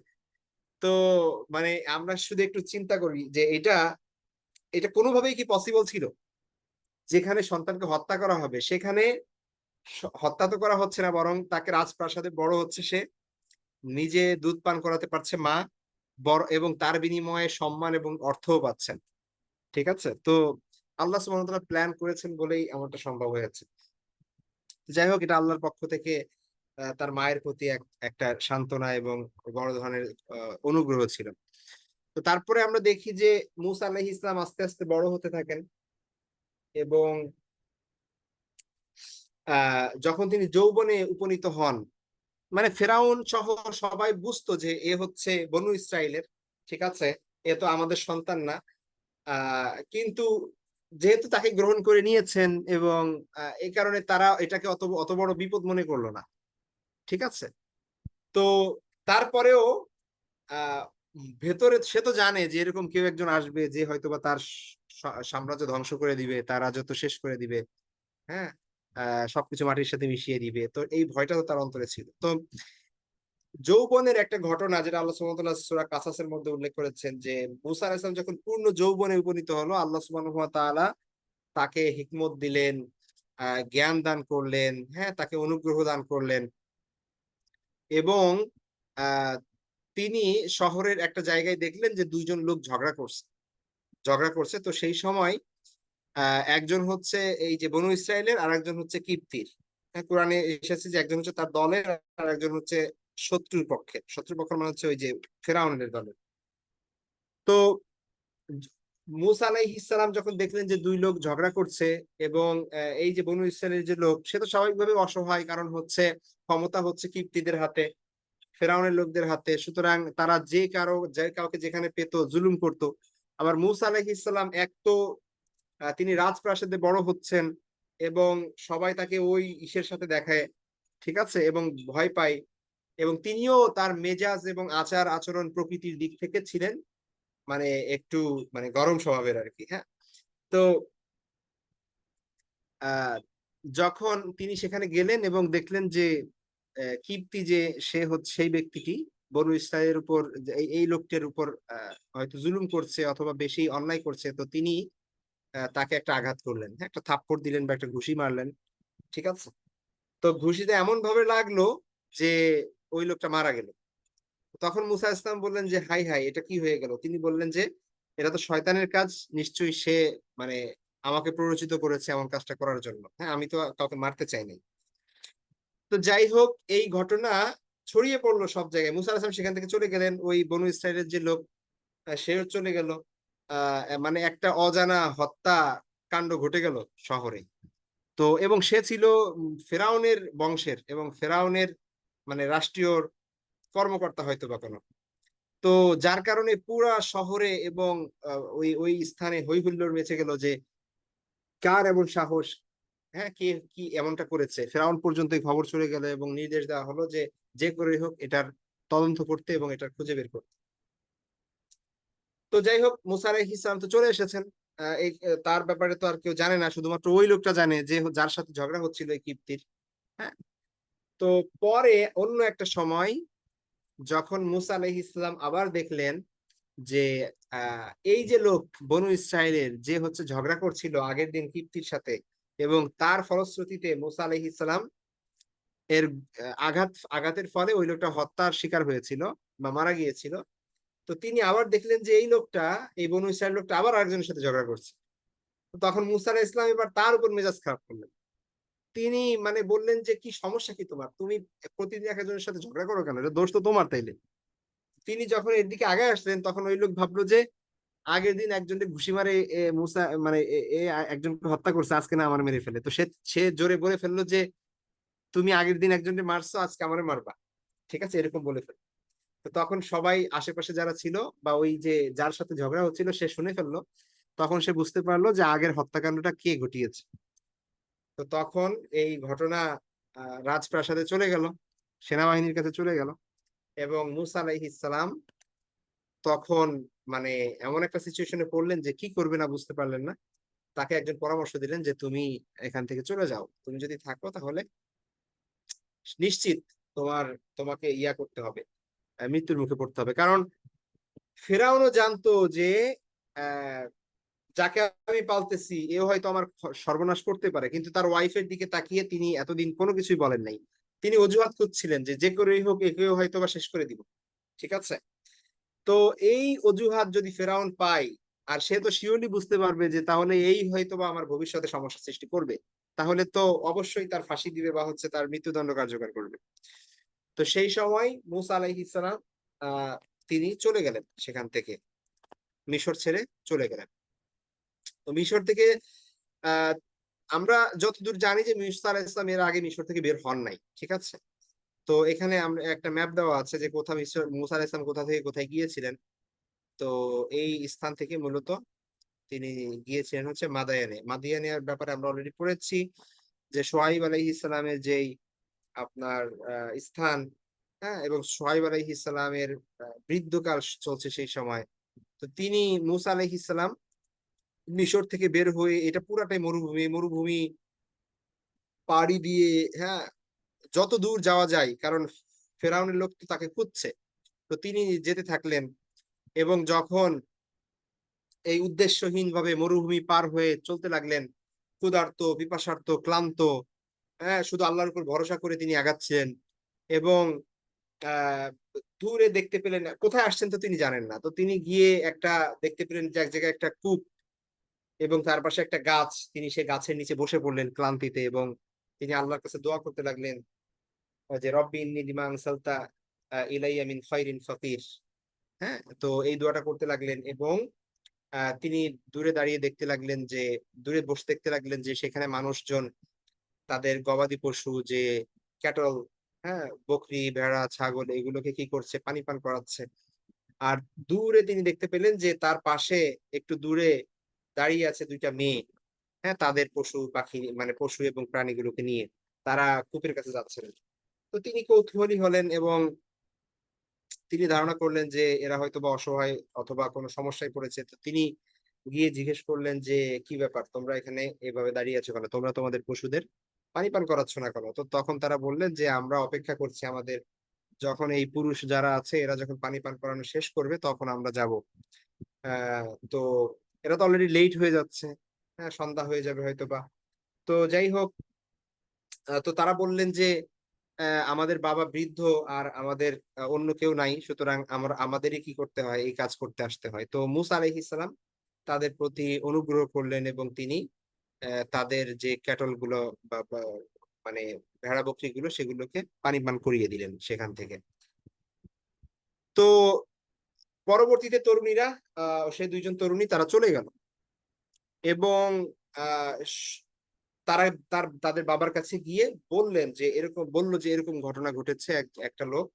Speaker 1: তো মানে আমরা শুধু একটু চিন্তা করি যে এটা এটা কোনোভাবেই কি পসিবল ছিল? যেখানে সন্তানকে হত্যা করা হবে সেখানে হত্যা তো করা হচ্ছে না, বরং তাকে রাজপ্রাসাদে বড় হচ্ছে সে, নিজে দুধ পান করাতে পারছে মা, বড়, এবং তার বিনিময়ে সম্মান এবং অর্থও পাচ্ছেন। ঠিক আছে? তো আল্লাহ সুবহানাহু ওয়া তাআলা প্ল্যান করেছেন বলেই এমনটা সম্ভব হয়েছে। যাই হোক, এটা আল্লাহর পক্ষ থেকে তার মায়ের প্রতি একটা সান্ত্বনা এবং বড় ধরনের অনুগ্রহ ছিল। তো তারপরে আমরা দেখি যে মূসা আলাইহিস সালাম আস্তে আস্তে বড় হতে থাকেন এবং যখন তিনি যৌবনে উপনীত হন, মানে ফেরাউন সহ সবাই বুঝতো যে এ হচ্ছে বনু ইসরাইলের, ঠিক আছে, এ তো আমাদের সন্তান না। কিন্তু যেহেতু তাকে গ্রহণ করে নিয়েছেন এবং এই কারণে তারা এটাকে অত অত বড় বিপদ মনে করলো না। ঠিক আছে? তো তারপরেও আহ ভেতরে সে তো জানে যে এরকম কেউ একজন আসবে যে হয়তোবা তার সাম্রাজ্য ধ্বংস করে দিবে, তার রাজত্ব শেষ করে দিবে। হ্যাঁ, সবকিছু মাটির সাথে মিশিয়ে দিবে। তো এই ভয়টা তো তার অন্তরে ছিল। তো যৌবনের একটা ঘটনা যেটা আল্লাহ সুবহানাহু ওয়া তাআলা সূরা কাসাসের মধ্যে উল্লেখ করেছেন যে মূসা আলাইহিস সালাম যখন পূর্ণ যৌবনে উপনীত হলো, আল্লাহ সুবহানাহু ওয়া তাআলা তাকে হিকমত দিলেন, জ্ঞান দান করলেন, হ্যাঁ, তাকে অনুগ্রহ দান করলেন এবং আহ তিনি শহরের একটা জায়গায় দেখলেন যে দুইজন লোক ঝগড়া করছে। তো সেই সময় একজন হচ্ছে এই যে বনু ইসরায়েলের, আর একজন হচ্ছে কিপ্তির। হ্যাঁ, কোরআনে এসেছে যে একজন হচ্ছে তার দলের আর একজন হচ্ছে শত্রুপক্ষ মানে হচ্ছে ওই যে ফেরাউনের দলের। তো মূসা আলাইহিস সালাম যখন দেখলেন যে দুই লোক ঝগড়া করছে এবং এই যে বনু ইসরায়েলের যে লোক, সে তো স্বাভাবিকভাবে অসহায়, কারণ হচ্ছে ক্ষমতা হচ্ছে কিপ্তিদের হাতে, ফেরাউনের লোকদের হাতে। সুতরাং তারা যে কাউকে যেখানে পেত জুলুম করত। আবার মূসা আলাইহিস সালাম এক তো তিনি রাজপ্রাসাদে বড় হচ্ছেন এবং সবাই তাকে ওই ইসের সাথে দেখায়, ঠিক আছে, এবং ভয় পায়, এবং তিনিও তার মেজাজ এবং আচার আচরণ প্রকৃতির দিক থেকে ছিলেন মানে একটু মানে গরম স্বভাবের আর কি। হ্যাঁ, তো আহ যখন তিনি সেখানে গেলেন এবং দেখলেন যে কিপ্তি যে সে হচ্ছে সেই ব্যক্তিটি বনু ইসরায়েলের উপর, এই লোকটির উপর হয়তো জুলুম করছে অথবা বেশি অন্যায় করছে, তো তিনি তাকে একটা আঘাত করলেন, হ্যাঁ, একটা থাপ্পড় দিলেন বা একটা ঘুষি মারলেন, ঠিক আছে? তো ঘুষিটা এমন ভাবে লাগলো যে ওই লোকটা মারা গেল। তখন মুসা ইসলাম বললেন যে, হাই হাই, এটা কি হয়ে গেল? তিনি বললেন যে, এটা তো শয়তানের কাজ, নিশ্চয়ই সে মানে আমাকে প্ররোচিত করেছে এমন কাজটা করার জন্য, হ্যাঁ, আমি তো কাউকে মারতে চাই নাই। তো যাই হোক, এই ঘটনা ছড়িয়ে পড়লো সব জায়গায়। মুসা আলাহিসাল্লাম সেখান থেকে চলে গেলেন। ওই বনু ইসরাইলের যে লোক, সেও চলে গেল। মানে একটা অজানা হত্যা কাণ্ড ঘটে গেল শহরে। তো এবং সে ছিল ফেরাউনের বংশের এবং ফেরাউনের মানে রাষ্ট্রীয় কর্মকর্তা হয়তো বা কোনো। তো যার কারণে পুরা শহরে এবং ওই ওই স্থানে হই হুল্লোড় মেচে গেল যে কার এমন সাহস, হ্যাঁ, কে কি এমনটা করেছে। ফেরাউন পর্যন্ত এই খবর চলে গেল এবং নির্দেশ দেওয়া হলো যে যে করেই হোক এটার তদন্ত করতে এবং এটার খুঁজে বের করতে। তো যাই হোক, মুসা আলাইহিস সালাম তো চলে এসেছেন। তার ব্যাপারে তো আর কেউ জানে না, শুধুমাত্র ওই লোকটা জানে যে যার সাথে ঝগড়া হচ্ছিল এই কিপ্তির। হ্যাঁ। তো পরে অন্য একটা সময় যখন মুসা আলাইহিস সালাম আবার দেখলেন যে এই যে লোক বনু ইসরায়েলের যে হচ্ছে ঝগড়া করছিল আগের দিন কিপ্তির সাথে, এবং তার ফলশ্রুতিতে মুসা আলাইহিস সালাম এর আঘাতের ফলে ওই লোকটা হত্যার শিকার হয়েছিল বা মারা গিয়েছিল। তো তিনি আবার দেখলেন যে এই লোকটা, এই বনু ইসরায়েল লোকটা আবার আরেকজনের সাথে ঝগড়া করছে। তো তখন মুসা আলাইহিস ইসলাম এবার তার উপর মেজাজ খারাপ করলেন। তিনি মানে বললেন যে, কি সমস্যা কি তোমার, তুমি প্রতিদিন একজনের সাথে ঝগড়া করো কেন, এটা দোষ তো তোমার তাইলে। তিনি যখন এর দিকে আগে আসলেন তখন ওই লোক ভাবলো যে আগের দিন একজনকে ঘুষি মারে মুসা মানে একজনকে হত্যা করছে, আজকে না আমার মেরে ফেলে। তো সে সে জোরে বলে ফেললো যে তুমি আগের দিন একজনকে মারছো, আজকে আমারে মারবা, ঠিক আছে, এরকম বলে ফেললো। তো তখন সবাই আশেপাশে যারা ছিল বা ওই যে যার সাথে ঝগড়া হচ্ছিল সে শুনে ফেললো। তখন সে বুঝতে পারলো যে আগের হত্যাকাণ্ডটা কে ঘটিয়েছে। তো তখন এই ঘটনা রাজপ্রাসাদে চলে গেল, সেনাবাহিনীর কাছে চলে গেল, এবং মুসা আলাইহিস সালাম তখন মানে এমন একটা সিচুয়েশনে পড়লেন যে কি করবে না বুঝতে পারলেন না। তাকে একজন পরামর্শ দিলেন যে তুমি এখান থেকে চলে যাও, তুমি যদি থাকো তাহলে নিশ্চিত তোমার তোমাকে ইয়া করতে হবে, মৃত্যুর মুখে পড়তে হবে। কারণ ফেরাউনও জানতো যে আহ, যাকে আমি পালতেছি এও হয়তো আমার সর্বনাশ করতে পারে, কিন্তু তার ওয়াইফের দিকে তাকিয়ে তিনি এতদিন কোনো কিছুই বলেন নাই। তিনি অজুহাত খুঁজছিলেন যে যে করেই হোক একেও হয়তো বা শেষ করে দিব, ঠিক আছে। তো এই অজুহাত যদি ফেরাউন পায়, আর সে তো শিওরলি বুঝতে পারবে যে তাহলে এই হয়তো বা আমার ভবিষ্যতে সমস্যা সৃষ্টি করবে, তাহলে তো অবশ্যই তার ফাঁসি দিবে বা হচ্ছে তার মৃত্যুদণ্ড কার্যকর করবে। তো সেই সময় মুসা আলাইহিস সালাম আহ তিনি চলে গেলেন সেখান থেকে, মিশর ছেড়ে চলে গেলেন। তো মিশর থেকে আহ আমরা যতদূর জানি যে মুসা আলাইহিস সালাম এর আগে মিশর থেকে বের হন নাই, ঠিক আছে। তো এখানে আমরা একটা ম্যাপ দেওয়া আছে যে কোথা মিশর মুসা আলাইহিস সালাম কোথা থেকে কোথায় গিয়েছিলেন। তো এই স্থান থেকে মূলত তিনি গিয়েছিলেন হচ্ছে মাদায়ানে। মাদিয়ানের ব্যাপারে আমরা অলরেডি পড়েছি যে সোহাইব আলাইহিস সালামের যেই আপনার স্থান, হ্যাঁ, এবং সোহাইব আলাইহিস সালামের বৃদ্ধকাল চলছে সেই সময়। তো তিনি মুসা আলাইহিস সালাম মিশর থেকে বের হয়ে, এটা পুরাটাই মরুভূমি, মরুভূমি পাড়ি দিয়ে, হ্যাঁ, যত দূর যাওয়া যায়, কারণ ফেরাউনের লোক তো তাকে খুঁজছে। তো তিনি যেতে থাকলেন, এবং যখন এই উদ্দেশ্যহীন ভাবে মরুভূমি পার হয়ে চলতে লাগলেন, ক্ষুধার্ত, পিপাসার্ত, ক্লান্ত, হ্যাঁ, শুধু আল্লাহর উপর ভরসা করে তিনি আগাচ্ছেন। এবং আহ দূরে দেখতে পেলেন, কোথায় আসছেন তো তিনি জানেন না। তো তিনি গিয়ে একটা দেখতে পেলেন যে এক জায়গায় একটা কূপ এবং তার পাশে একটা গাছ। তিনি সে গাছের নিচে বসে পড়লেন ক্লান্তিতে, এবং তিনি আল্লাহর কাছে দোয়া করতে লাগলেন যে রব্বি ইন্নী লিমা আনসালতা ইলাইয়া মিন খাইরিন ফাকির। হ্যাঁ, তো এই দোয়াটা করতে লাগলেন, এবং তিনি দূরে দাঁড়িয়ে দেখতে লাগলেন যে, দূরে বসে দেখতে লাগলেন যে সেখানে মানুষজন তাদের গবাদি পশু যে ক্যাটল, হ্যাঁ, বকরি, ভেড়া, ছাগল, এগুলোকে কি করছে, পানি পান করাচ্ছে। আর দূরে তিনি দেখতে পেলেন যে তার পাশে একটু দূরে দাঁড়িয়ে আছে দুইটা মেয়ে, হ্যাঁ, তাদের পশু পাখি মানে পশু এবং প্রাণীগুলোকে নিয়ে তারা কূপের কাছে যাচ্ছিলেন। তো তিনি কৌতূহলী হলেন এবং তিনি ধারণা করলেন যে এরা হয়তো বা অসহায় অথবা কোনো সমস্যায় পড়েছে। তো তিনি গিয়ে জিজ্ঞেস করলেন যে কি ব্যাপার, তোমরা এখানে এভাবে দাঁড়িয়ে আছো কেন, তোমরা তোমাদের পশুদের পানি পান করাচ্ছ না কেন? তো তখন তারা বললেন যে আমরা অপেক্ষা করছি, আমাদের যখন এই পুরুষ যারা আছে এরা যখন পানি পান করানো শেষ করবে তখন আমরা যাব। তো এরা তো অলরেডি লেট হয়ে যাচ্ছে। হ্যাঁ, সন্ধ্যা হয়ে যাবে হয়তো বা। তো যাই হোক, তো তারা বললেন যে আমাদের বাবা বৃদ্ধ, আর আমাদের অন্য কেউ নাই, সুতরাং আমাদেরই কি করতে হয়, এই কাজ করতে আসতে হয়। তো মুসা আলাইহিস সালাম তাদের প্রতি অনুগ্রহ করলেন এবং তিনি তাদের যে ক্যাটল গুলো বা মানে ভেড়া বকরি গুলো, সেগুলোকে পানি পান করিয়ে দিলেন সেখান থেকে। তো পরবর্তীতে তরুণীরা, সেই দুইজন তরুণী তারা চলে গেল এবং আহ, স- তারা তাদের বাবার কাছে গিয়ে বলল যে এরকম ঘটনা ঘটেছে, একটা লোক,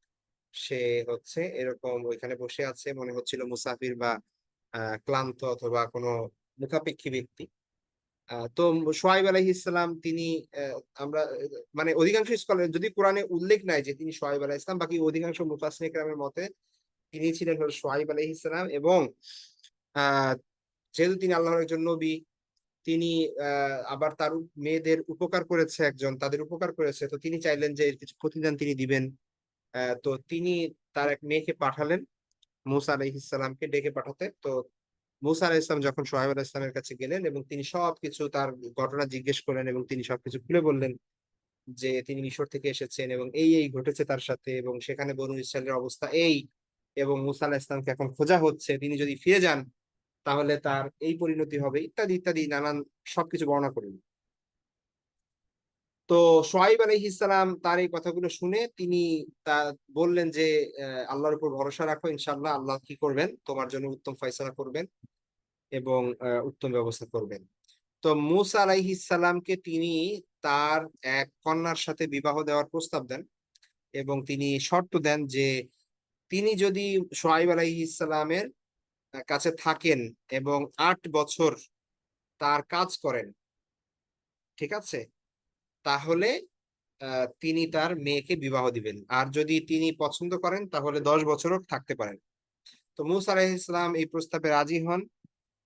Speaker 1: সে হচ্ছে এরকম ওইখানে বসে আছে, মনে হচ্ছিল মুসাফির বা ক্লান্ত অথবা কোনো মুখাপেক্ষী ব্যক্তি। তো সোয়াইব আলাইহিস সালাম তিনি, আমরা মানে অধিকাংশ স্কলার, যদি কোরআনে উল্লেখ নাই যে তিনি সোয়াইব আলাইহিস সালাম, বাকি অধিকাংশ মুফাসসিরিনে কেরামের মতে তিনি ছিলেন হলো সোয়াইব আলাইহিস সালাম। এবং আহ যেহেতু তিনি আল্লাহর একজন নবী, তিনি আবার তার মেয়েদের উপকার করেছে, তাদের উপকার করেছে, তো তিনি চাইলেন যে এর কিছু প্রতিদান তিনি দিবেন। তো তিনি তার এক মেয়েকে পাঠালেন মুসা আলাইহিস সালামকে ডেকে পাঠাতে। তো মুসা আলাইহিস সালাম যখন সোহাইব আলাইহিস সালামের কাছে গেলেন এবং তিনি সবকিছু তার ঘটনা জিজ্ঞেস করলেন এবং তিনি সবকিছু খুলে বললেন যে তিনি মিশর থেকে এসেছেন এবং এই এই ঘটেছে তার সাথে, এবং সেখানে বনু ইসরায়েলের অবস্থা এই, এবং মুসা আলাইহিস সালামকে এখন খোঁজা হচ্ছে, তিনি যদি ফিরে যান তাহলে তার এই পরিণতি হবে, ইত্যাদি ইত্যাদি নানান সবকিছু বর্ণনা করলেন। তো সোহাইব আলাইহিস সালাম তার এই কথাগুলো শুনে তিনি তা বললেন যে আল্লাহর উপর ভরসা রাখো, ইনশাআল্লাহ আল্লাহ কি করবেন, তোমার জন্য উত্তম ফয়সালা করবেন এবং উত্তম ব্যবস্থা করবেন। তো মুসা আলাইহিস সালামকে তিনি তার এক কন্যার সাথে বিবাহ দেওয়ার প্রস্তাব দেন এবং তিনি শর্ত দেন যে তিনি যদি সোহাইব আলাইহিস সালামের কাছে থাকেন এবং 8 বছর তার কাজ করেন, ঠিক আছে, তাহলে তিনি তার মেয়েকে বিবাহ দিবেন, আর যদি তিনি পছন্দ করেন তাহলে 10 বছরও থাকতে পারেন। তো মুসা আলাইহিস সালাম এই প্রস্তাবে রাজি হন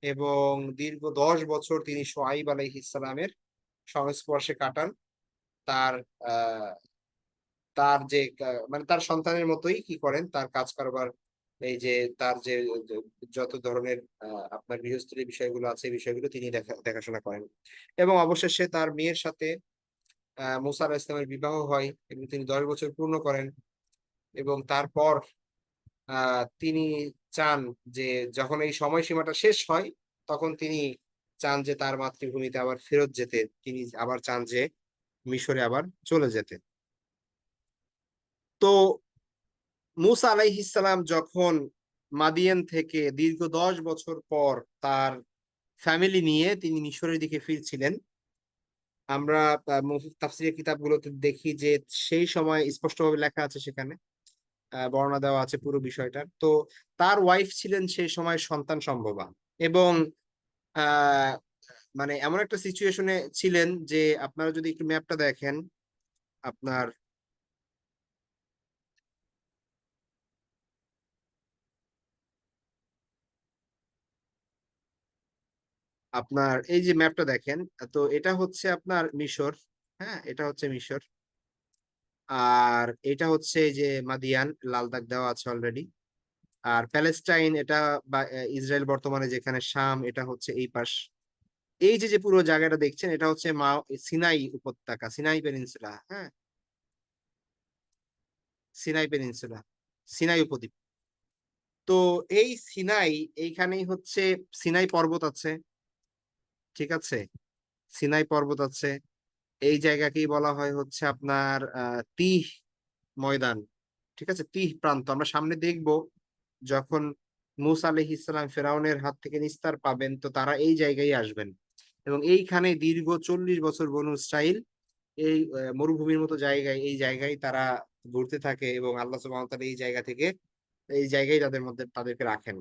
Speaker 1: এবং দীর্ঘ 10 বছর তিনি সোহাইব আলাইহিস সালামের সংস্পর্শে কাটান। তার আহ তার যে মানে তার সন্তানের মতোই কি করেন, তার কাজ কারবার, এই যে তার যে যে যত ধরনের আপনার গৃহস্থলী বিষয়গুলো আছে, এই বিষয়গুলো তিনি দেখাশোনা করেন। এবং অবশেষে তার মেয়ের সাথে মুসা আলাইহিস সালামের বিবাহ হয় এবং তিনি 10 বছর পূর্ণ করেন। এবং তারপর তিনি চান যে যখন এই সময়সীমাটা শেষ হয়, তখন তিনি চান যে তার মাতৃভূমিতে আবার ফেরত যেতে, তিনি আবার চান যে মিশরে আবার চলে যেতে। তো মুসা আলাইহিস সালাম যখন মাদিয়ান থেকে দীর্ঘ 10 বছর পর তার ফ্যামিলি নিয়ে তিনি মিশরের দিকে ফিরছিলেন, আমরা তাফসীরের কিতাবগুলোতে দেখি যে সেই সময় স্পষ্টভাবে লেখা আছে, সেখানে বর্ণনা দেওয়া আছে পুরো বিষয়টার। তো তার ওয়াইফ ছিলেন সেই সময় সন্তান সম্ভবা এবং আহ মানে এমন একটা সিচুয়েশনে ছিলেন যে, আপনারা যদি একটু ম্যাপটা দেখেন, আপনার আপনার এই যে ম্যাপটা দেখেন, তো এটা হচ্ছে আপনার মিশর। হ্যাঁ, এটা হচ্ছে মিশর। আর এটা হচ্ছে এই যে মাদিয়ান, লাল দাগ দেওয়া আছে অলরেডি। আর প্যালেস্টাইন এটা, বা ইসরায়েল বর্তমানে যেখানে শাম, এটা হচ্ছে এই পাশ। এই যে যে পুরো জায়গাটা দেখছেন, এটা হচ্ছে সিনাই উপত্যকা, সিনাই পেনিনসুলা। হ্যাঁ, সিনাই পেনিনসুলা, সিনাই উপদ্বীপ। তো এই সিনাই, এইখানেই হচ্ছে সিনাই পর্বত আছে, ঠিক আছে, সিনাই পর্বত আছে। এই জায়গাকেই বলা হয় হচ্ছে আপনার তিহ ময়দান, ঠিক আছে, তিহ প্রান্ত। আমরা সামনে দেখব যখন মুসা আলাইহিস সালাম ফেরাউনের হাত থেকে নিস্তার পাবেন, তো তারা এই জায়গায় আসবেন এবং এইখানে দীর্ঘ 40 বছর বনু ইসরাইল এই মরুভূমির মতো জায়গায়, এই জায়গায় তারা ঘুরতে থাকে এবং আল্লাহ সুবহানাহু ওয়া তাআলা এই জায়গা থেকে, এই জায়গায় তাদেরকে রাখেন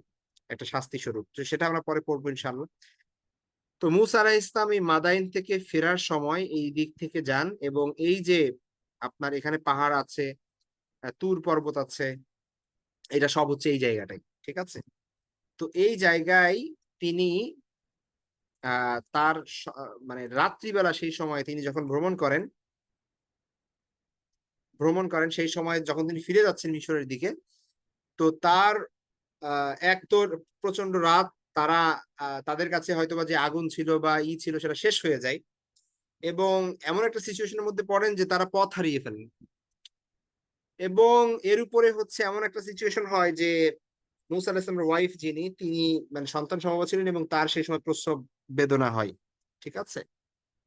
Speaker 1: একটা শাস্তি স্বরূপ। তো সেটা আমরা পরে পড়বো ইনশাআল্লাহ। তো মুসা আলাইহিস সালাম এই মাদাইন থেকে ফেরার সময় এই দিক থেকে যান এবং এই যে আপনার এখানে পাহাড় আছে, তুর পর্বত আছে, এটা সব হচ্ছে এই জায়গাটাই, ঠিক আছে। তো এই জায়গায় তিনি তার মানে রাত্রিবেলা, সেই সময় তিনি যখন ভ্রমণ করেন, সেই সময় যখন তিনি ফিরে যাচ্ছেন মিশরের দিকে, তো তার এক তো প্রচন্ড রাত, তারা তাদের কাছে হয়তোবা যে আগুন ছিল বা ছিল সেটা শেষ হয়ে যায়, এবং এমন একটা সিচুয়েশনের মধ্যে পড়েন যে তারা পথ হারিয়ে ফেলেন। এবং এর উপরে হচ্ছে এমন একটা সিচুয়েশন হয় যে মুসা আলাহিসামের ওয়াইফ যিনি, তিনি মানে সন্তান সম্ভবা ছিলেন এবং তার সেই সময় প্রসব বেদনা হয়। ঠিক আছে,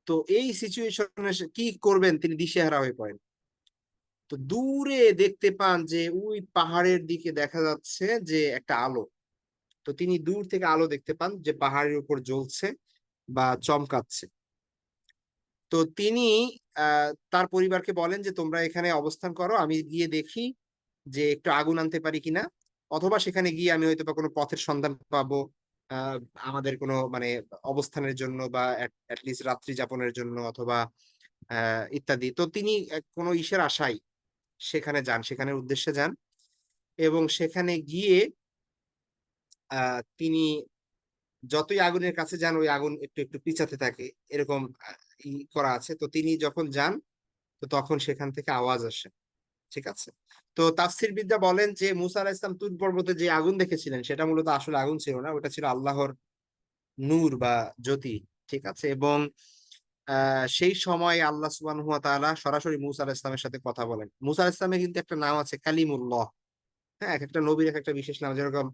Speaker 1: তো এই সিচুয়েশনে কি করবেন তিনি দিশেহারা হয়ে পড়েন। তো দূরে দেখতে পান যে ওই পাহাড়ের দিকে দেখা যাচ্ছে যে একটা আলো। তো তিনি দূর থেকে আলো দেখতে পান যে পাহাড়ের উপর জ্বলছে বা চমকাচ্ছে। তো তিনি তার পরিবারকে বলেন যে তোমরা এখানে অবস্থান করো, আমি গিয়ে দেখি যে একটু আগুন আনতে পারি কিনা, অথবা সেখানে গিয়ে আমি হয়তো বা কোনো পথের সন্ধান পাবো আহ আমাদের কোনো মানে অবস্থানের জন্য, বা লিস্ট রাত্রি যাপনের জন্য, অথবা ইত্যাদি। তো তিনি কোনো ইসের আশায় সেখানে যান, সেখানের উদ্দেশ্যে যান। এবং সেখানে গিয়ে তিনি যতই আগুনের কাছে যান ওই আগুন একটু একটু পিছাতে থাকে, এরকম করা আছে। তো তিনি যখন যান, তো তখন সেখান থেকে আওয়াজ আসে। ঠিক আছে, তো তাফসীর বিদ্যা বলেন যে মুসা আলাহিস সালাম তুর পর্বতে যে আগুন দেখেছিলেন সেটা মূলত আসলে আগুন ছিল না, ওটা ছিল আল্লাহর নূর বা জ্যোতি। ঠিক আছে, এবং সেই সময় আল্লাহ সুবহানাহু ওয়া তাআলা সরাসরি মুসা আলাহিস সালামের সাথে কথা বলেন। মুসা আলাহিস সালামের কিন্তু একটা নাম আছে কালিমুল্লাহ। হ্যাঁ, এক একটা নবীর এক একটা বিশেষ নাম, যেরকম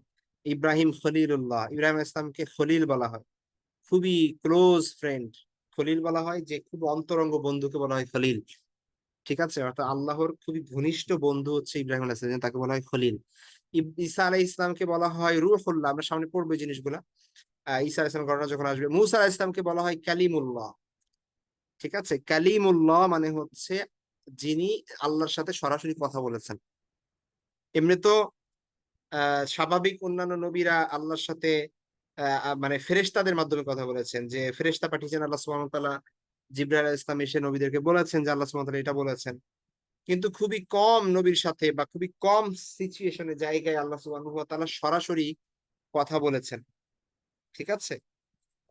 Speaker 1: ইব্রাহিম খলিলুল্লাহ, ইব্রাহিম ইসলামকে খলিল বলা হয়, খুবই ক্লোজ ফ্রেন্ড খলিল বলা হয়, যে খুব অন্তরঙ্গ বন্ধুকে বলা হয় খলিল। ঠিক আছে, অর্থাৎ আল্লাহর খুবই ঘনিষ্ঠ বন্ধু হচ্ছে ইব্রাহিম আলাইহিস সালাম, তাকে বলা হয় খলিল। ঈসা আলাইহিস ইসলামকে বলা হয় রূহুল্লাহ, আমরা সামনে পড়বো এই জিনিসগুলা। ঈসা আলাইহিস সালাম ঘটনা যখন আসবে। মুসা আলাইহিস ইসলামকে বলা হয় কালিমুল্লাহ। ঠিক আছে, কালিমুল্লাহ মানে হচ্ছে যিনি আল্লাহর সাথে সরাসরি কথা বলেছেন। এমনি তো স্বাভাবিক অন্যান্য নবীরা আল্লাহর সাথে মানে ফেরেশতাদের মাধ্যমে কথা বলেছেন, যে ফেরেশতা পাঠিয়েছেন আল্লাহ সুবহানাহু ওয়া তাআলা, জিবরাইল আলাইহিস সালাম এসে নবীদেরকে বলেছেন যে আল্লাহ সুবহানাহু ওয়া তাআলা এটা বলেছেন। কিন্তু খুবই কম নবীর সাথে বা খুবই কম সিচুয়েশনে জায়গায় আল্লাহ সুবহানাহু ওয়া তাআলা সরাসরি কথা বলেছেন। ঠিক আছে,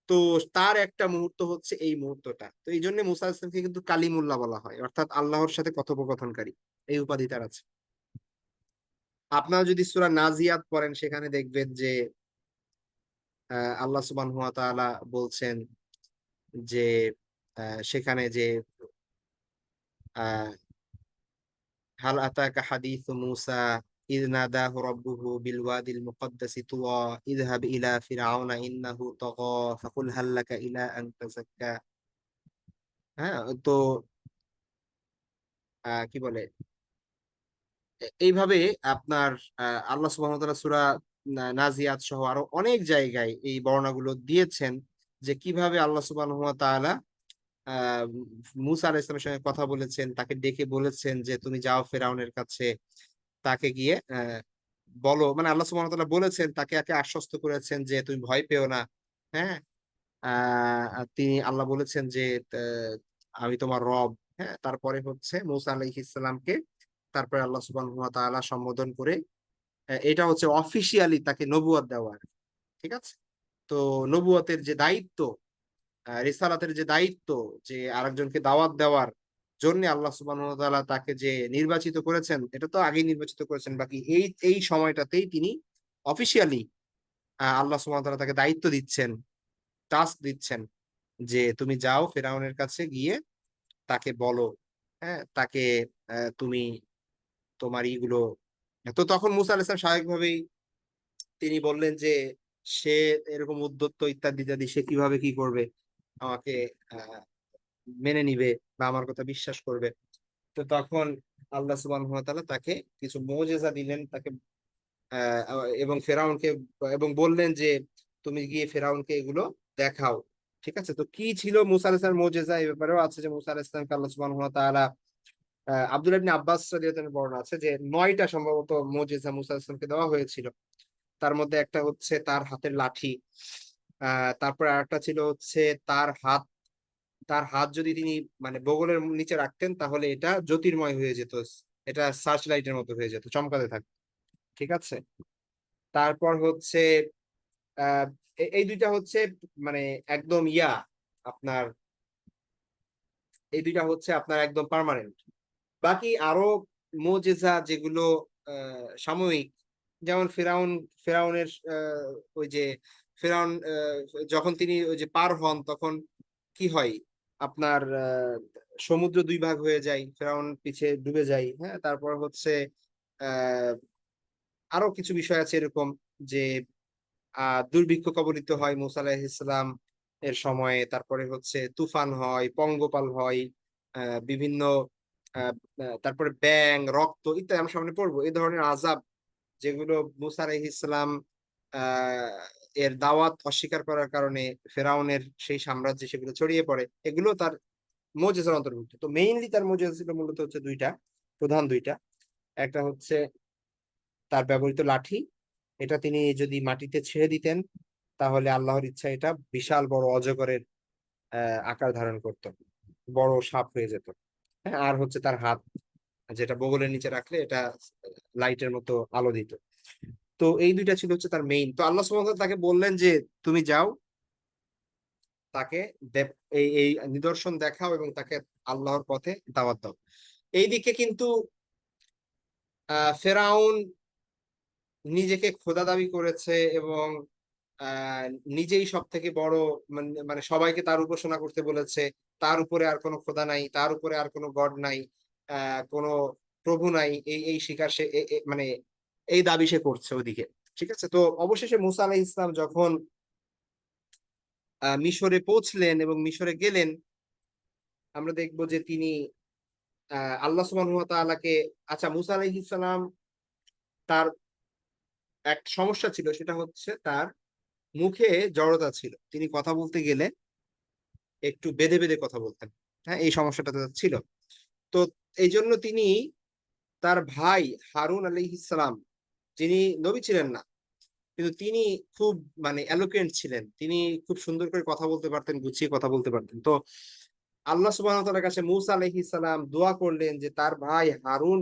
Speaker 1: তো তার একটা মুহূর্ত হচ্ছে এই মুহূর্তটা। তো এই জন্য মুসা আলাইহিস সালামকে কিন্তু কালিমুল্লাহ বলা হয়, অর্থাৎ আল্লাহর সাথে কথোপকথনকারী, এই উপাধি তার আছে। আপনারা যদি সূরা নাজিয়াত পড়েন সেখানে দেখবেন যে আল্লাহ সুবহানাহু ওয়া তাআলা বলছেন যে সেখানে যে আহ হাল আতাকা হাদিসু মুসা ইয নাদাহু রাব্বুহু বিল ওয়াদিল মুকদ্দাসি তুওয়া ইযহাব ইলা ফিরআউনা ইন্নাহু তাগা ফাকুল হাল লাকা ইলা আন তাযাক্কা। হ্যাঁ, তো কি বলে এইভাবে আপনার আল্লাহ সুবহানাহু ওয়া তাআলা সূরা নাজিয়াত সহ আরো অনেক জায়গায় এই বর্ণনাগুলো দিয়েছেন, যে কিভাবে আল্লাহ সুবহানাহু ওয়া তাআলা আহ মুসা আলাইহিস সালামের সঙ্গে কথা বলেছেন, তাকে ডেকে বলেছেন যে তুমি যাও ফেরাউনের কাছে, তাকে গিয়ে বলো, মানে আল্লাহ সুবহানাহু ওয়া তাআলা বলেছেন, তাকে একে আশ্বস্ত করেছেন যে তুমি ভয় পেও না। হ্যাঁ, তিনি আল্লাহ বলেছেন যে আহ, আমি তোমার রব। হ্যাঁ, তারপরে হচ্ছে মুসা আলাইহিস সালামকে তারপরে আল্লাহ সুবহানাহু ওয়া তাআলা সম্বোধন করে এটা হচ্ছে অফিসিয়ালি তাকে নবুয়ত দেওয়া আর কি। ঠিক আছে, তো নবুয়তের যে দায়িত্ব, রিসালাতের যে দায়িত্ব, যে আরেকজনকে দাওয়াত দেওয়ার জন্য আল্লাহ সুবহানাহু ওয়া তাআলা তাকে যে নির্বাচিত করেছেন, এটা তো আগেই নির্বাচিত করেছেন, বাকি এই এই সময়টাতেই তিনি অফিসিয়ালি আল্লাহ সুবহানাহু ওয়া তাআলা তাকে দায়িত্ব দিচ্ছেন, টাস্ক দিচ্ছেন, যে তুমি যাও ফেরাউনের কাছে গিয়ে তাকে বলো। হ্যাঁ, তাকে তুমি তোমার ইগুলো। তো তখন মুসা আলাইহিস সালাম স্বাভাবিকভাবেই তিনি বললেন যে সে এরকম উদ্যত ইত্যাদি ইত্যাদি, সে কিভাবে কি করবে, আমাকে আহ মেনে নিবে বা আমার কথা বিশ্বাস করবে। তো তখন আল্লাহ সুবহানাহু ওয়া তাআলা তাকে কিছু মুজিজা দিলেন তাকে, এবং ফেরাউনকে, এবং বললেন যে তুমি গিয়ে ফেরাউনকে এগুলো দেখাও। ঠিক আছে, তো কি ছিল মুসা আলাইহিস সালামের মুজিজা, এই ব্যাপারেও আছে যে মুসা আলাইহিস সালামকে আল্লাহ সুবহানাহু ওয়া তাআলা আব্দুল্লাহ ইবনে আব্বাস রাদিয়াল্লাহু আনহু বর্ণনা আছে যে 9টা সম্ভবত মুজিজা মুসা আলাইহিস সালামকে দেওয়া হয়েছিল। তার মধ্যে একটা হচ্ছে তার হাতের লাঠি, তারপরে আরেকটা ছিল হচ্ছে তার হাত, তার হাত যদি তিনি মানে বগলের নিচে রাখতেন তাহলে এটা জ্যোতির্ময় হয়ে যেত, এটা সার্চ লাইটের মতো হয়ে যেত, চমকাতে থাকতো। ঠিক আছে, তারপর হচ্ছে আহ এই দুইটা হচ্ছে মানে একদম আপনার, এই দুইটা হচ্ছে আপনার একদম পার্মানেন্ট। বাকি আরো মুজিজা যেগুলো সাময়িক, যেমন ফেরাউনের ওই যে ফেরাউন যখন তিনি ওই যে পার হন তখন কি হয় আপনার সমুদ্র দুই ভাগ হয়ে যায়, ফেরাউন পিছে ডুবে যায়। হ্যাঁ, তারপর হচ্ছে আহ আরো কিছু বিষয় আছে এরকম যে দুর্ভিক্ষ কবলিত হয় মুসা আলাইহিসসালাম এর সময়ে। তারপরে হচ্ছে তুফান হয়, পঙ্গপাল হয়, বিভিন্ন আহ, তারপরে ব্যাং, রক্ত ইত্যাদি আমরা সামনে পড়বো। এই ধরনের আযাব যেগুলো মুসা আলাইহিসসালাম আহ এর দাওয়াত অস্বীকার করার কারণে ফেরাউনের সেই সাম্রাজ্যে সেগুলো ছড়িয়ে পড়ে, এগুলো তার মুজিজার অন্তর্ভুক্ত। তো মেইনলি তার মুজিজা ছিল মূলত হচ্ছে দুইটা, প্রধান দুইটা। একটা হচ্ছে তার ব্যবহৃত লাঠি, এটা তিনি যদি মাটিতে ছেড়ে দিতেন তাহলে আল্লাহর ইচ্ছা এটা বিশাল বড় অজগরের আকার ধারণ করত, বড় সাপ হয়ে যেত। হ্যাঁ, আর হচ্ছে তার হাত, যেটা বগলের নিচে রাখলে এটা লাইটের মতো আলো দিত। তো এই দুইটা ছিল হচ্ছে তার মেইন। তো আল্লাহ সুবহানাহু ওয়া তাআলা তাকে বললেন যে তুমি যাও, তাকে এই এই নিদর্শন দেখাও এবং তাকে আল্লাহর পথে দাওয়াত দাও। এইদিকে কিন্তু ফেরাউন নিজেকে খোদা দাবি করেছে এবং আহ নিজেই সব থেকে বড়, মানে সবাইকে তার উপাসনা করতে বলেছে। তার উপরে আর কোনো খোদা নাই, তার উপরে আর কোনো গড নাই, কোনো প্রভু নাই, এই এই শিকার সে মানে এই দাবি সে করছে ওদিকে। ঠিক আছে, তো অবশেষে মুসা আলাইহিস সালাম যখন মিশরে পৌঁছলেন এবং মিশরে গেলেন, আমরা দেখবো যে তিনি আল্লাহ সুবহানাহু ওয়া তাআলাকে, আচ্ছা মুসা আলাইহিস সালাম তার এক সমস্যা ছিল, সেটা হচ্ছে তার মুখে জড়তা ছিল, তিনি কথা বলতে গেলে একটু বেঁধে বেঁধে কথা বলতেন। হ্যাঁ, এই সমস্যাটা তার ছিল। তো এই জন্য তিনি তার ভাই হারুন আলাইহিস সালাম, যিনি নবী ছিলেন না কিন্তু তিনি খুব মানে এলোকুয়েন্ট ছিলেন, তিনি খুব সুন্দর করে কথা বলতে পারতেন, গুছিয়ে কথা বলতে পারতেন। তো আল্লাহ সুবহানাহু ওয়া তাআলার কাছে মূসা আলাইহিস সালাম দোয়া করলেন যে তার ভাই হারুন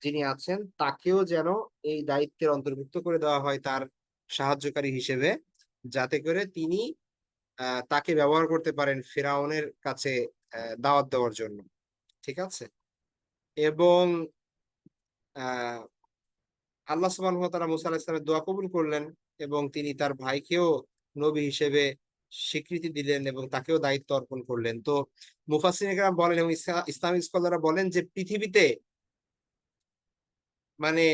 Speaker 1: যিনি আছেন তাকেও যেন এই দায়িত্বের অন্তর্ভুক্ত করে দেওয়া হয় তার সাহায্যকারী হিসেবে, যাতে করে তিনি তাকে ব্যবহার করতে পারেন ফিরআউনের কাছে দাওয়াত দেওয়ার জন্য। ঠিক আছে, এবং আহ আল্লাহ সুবহানাহু ওয়া তাআলা মুসা আলাইহিস সালামের দোয়া কবুল করলেন এবং তিনি তার ভাইকেও নবী হিসেবে স্বীকৃতি দিলেন এবং তাকেও দায়িত্ব অর্পণ করলেন। তো মুফাসসিরিনে কেরাম বলেন এবং ইসলামিক স্কলাররা বলেন যে পৃথিবীতে মানে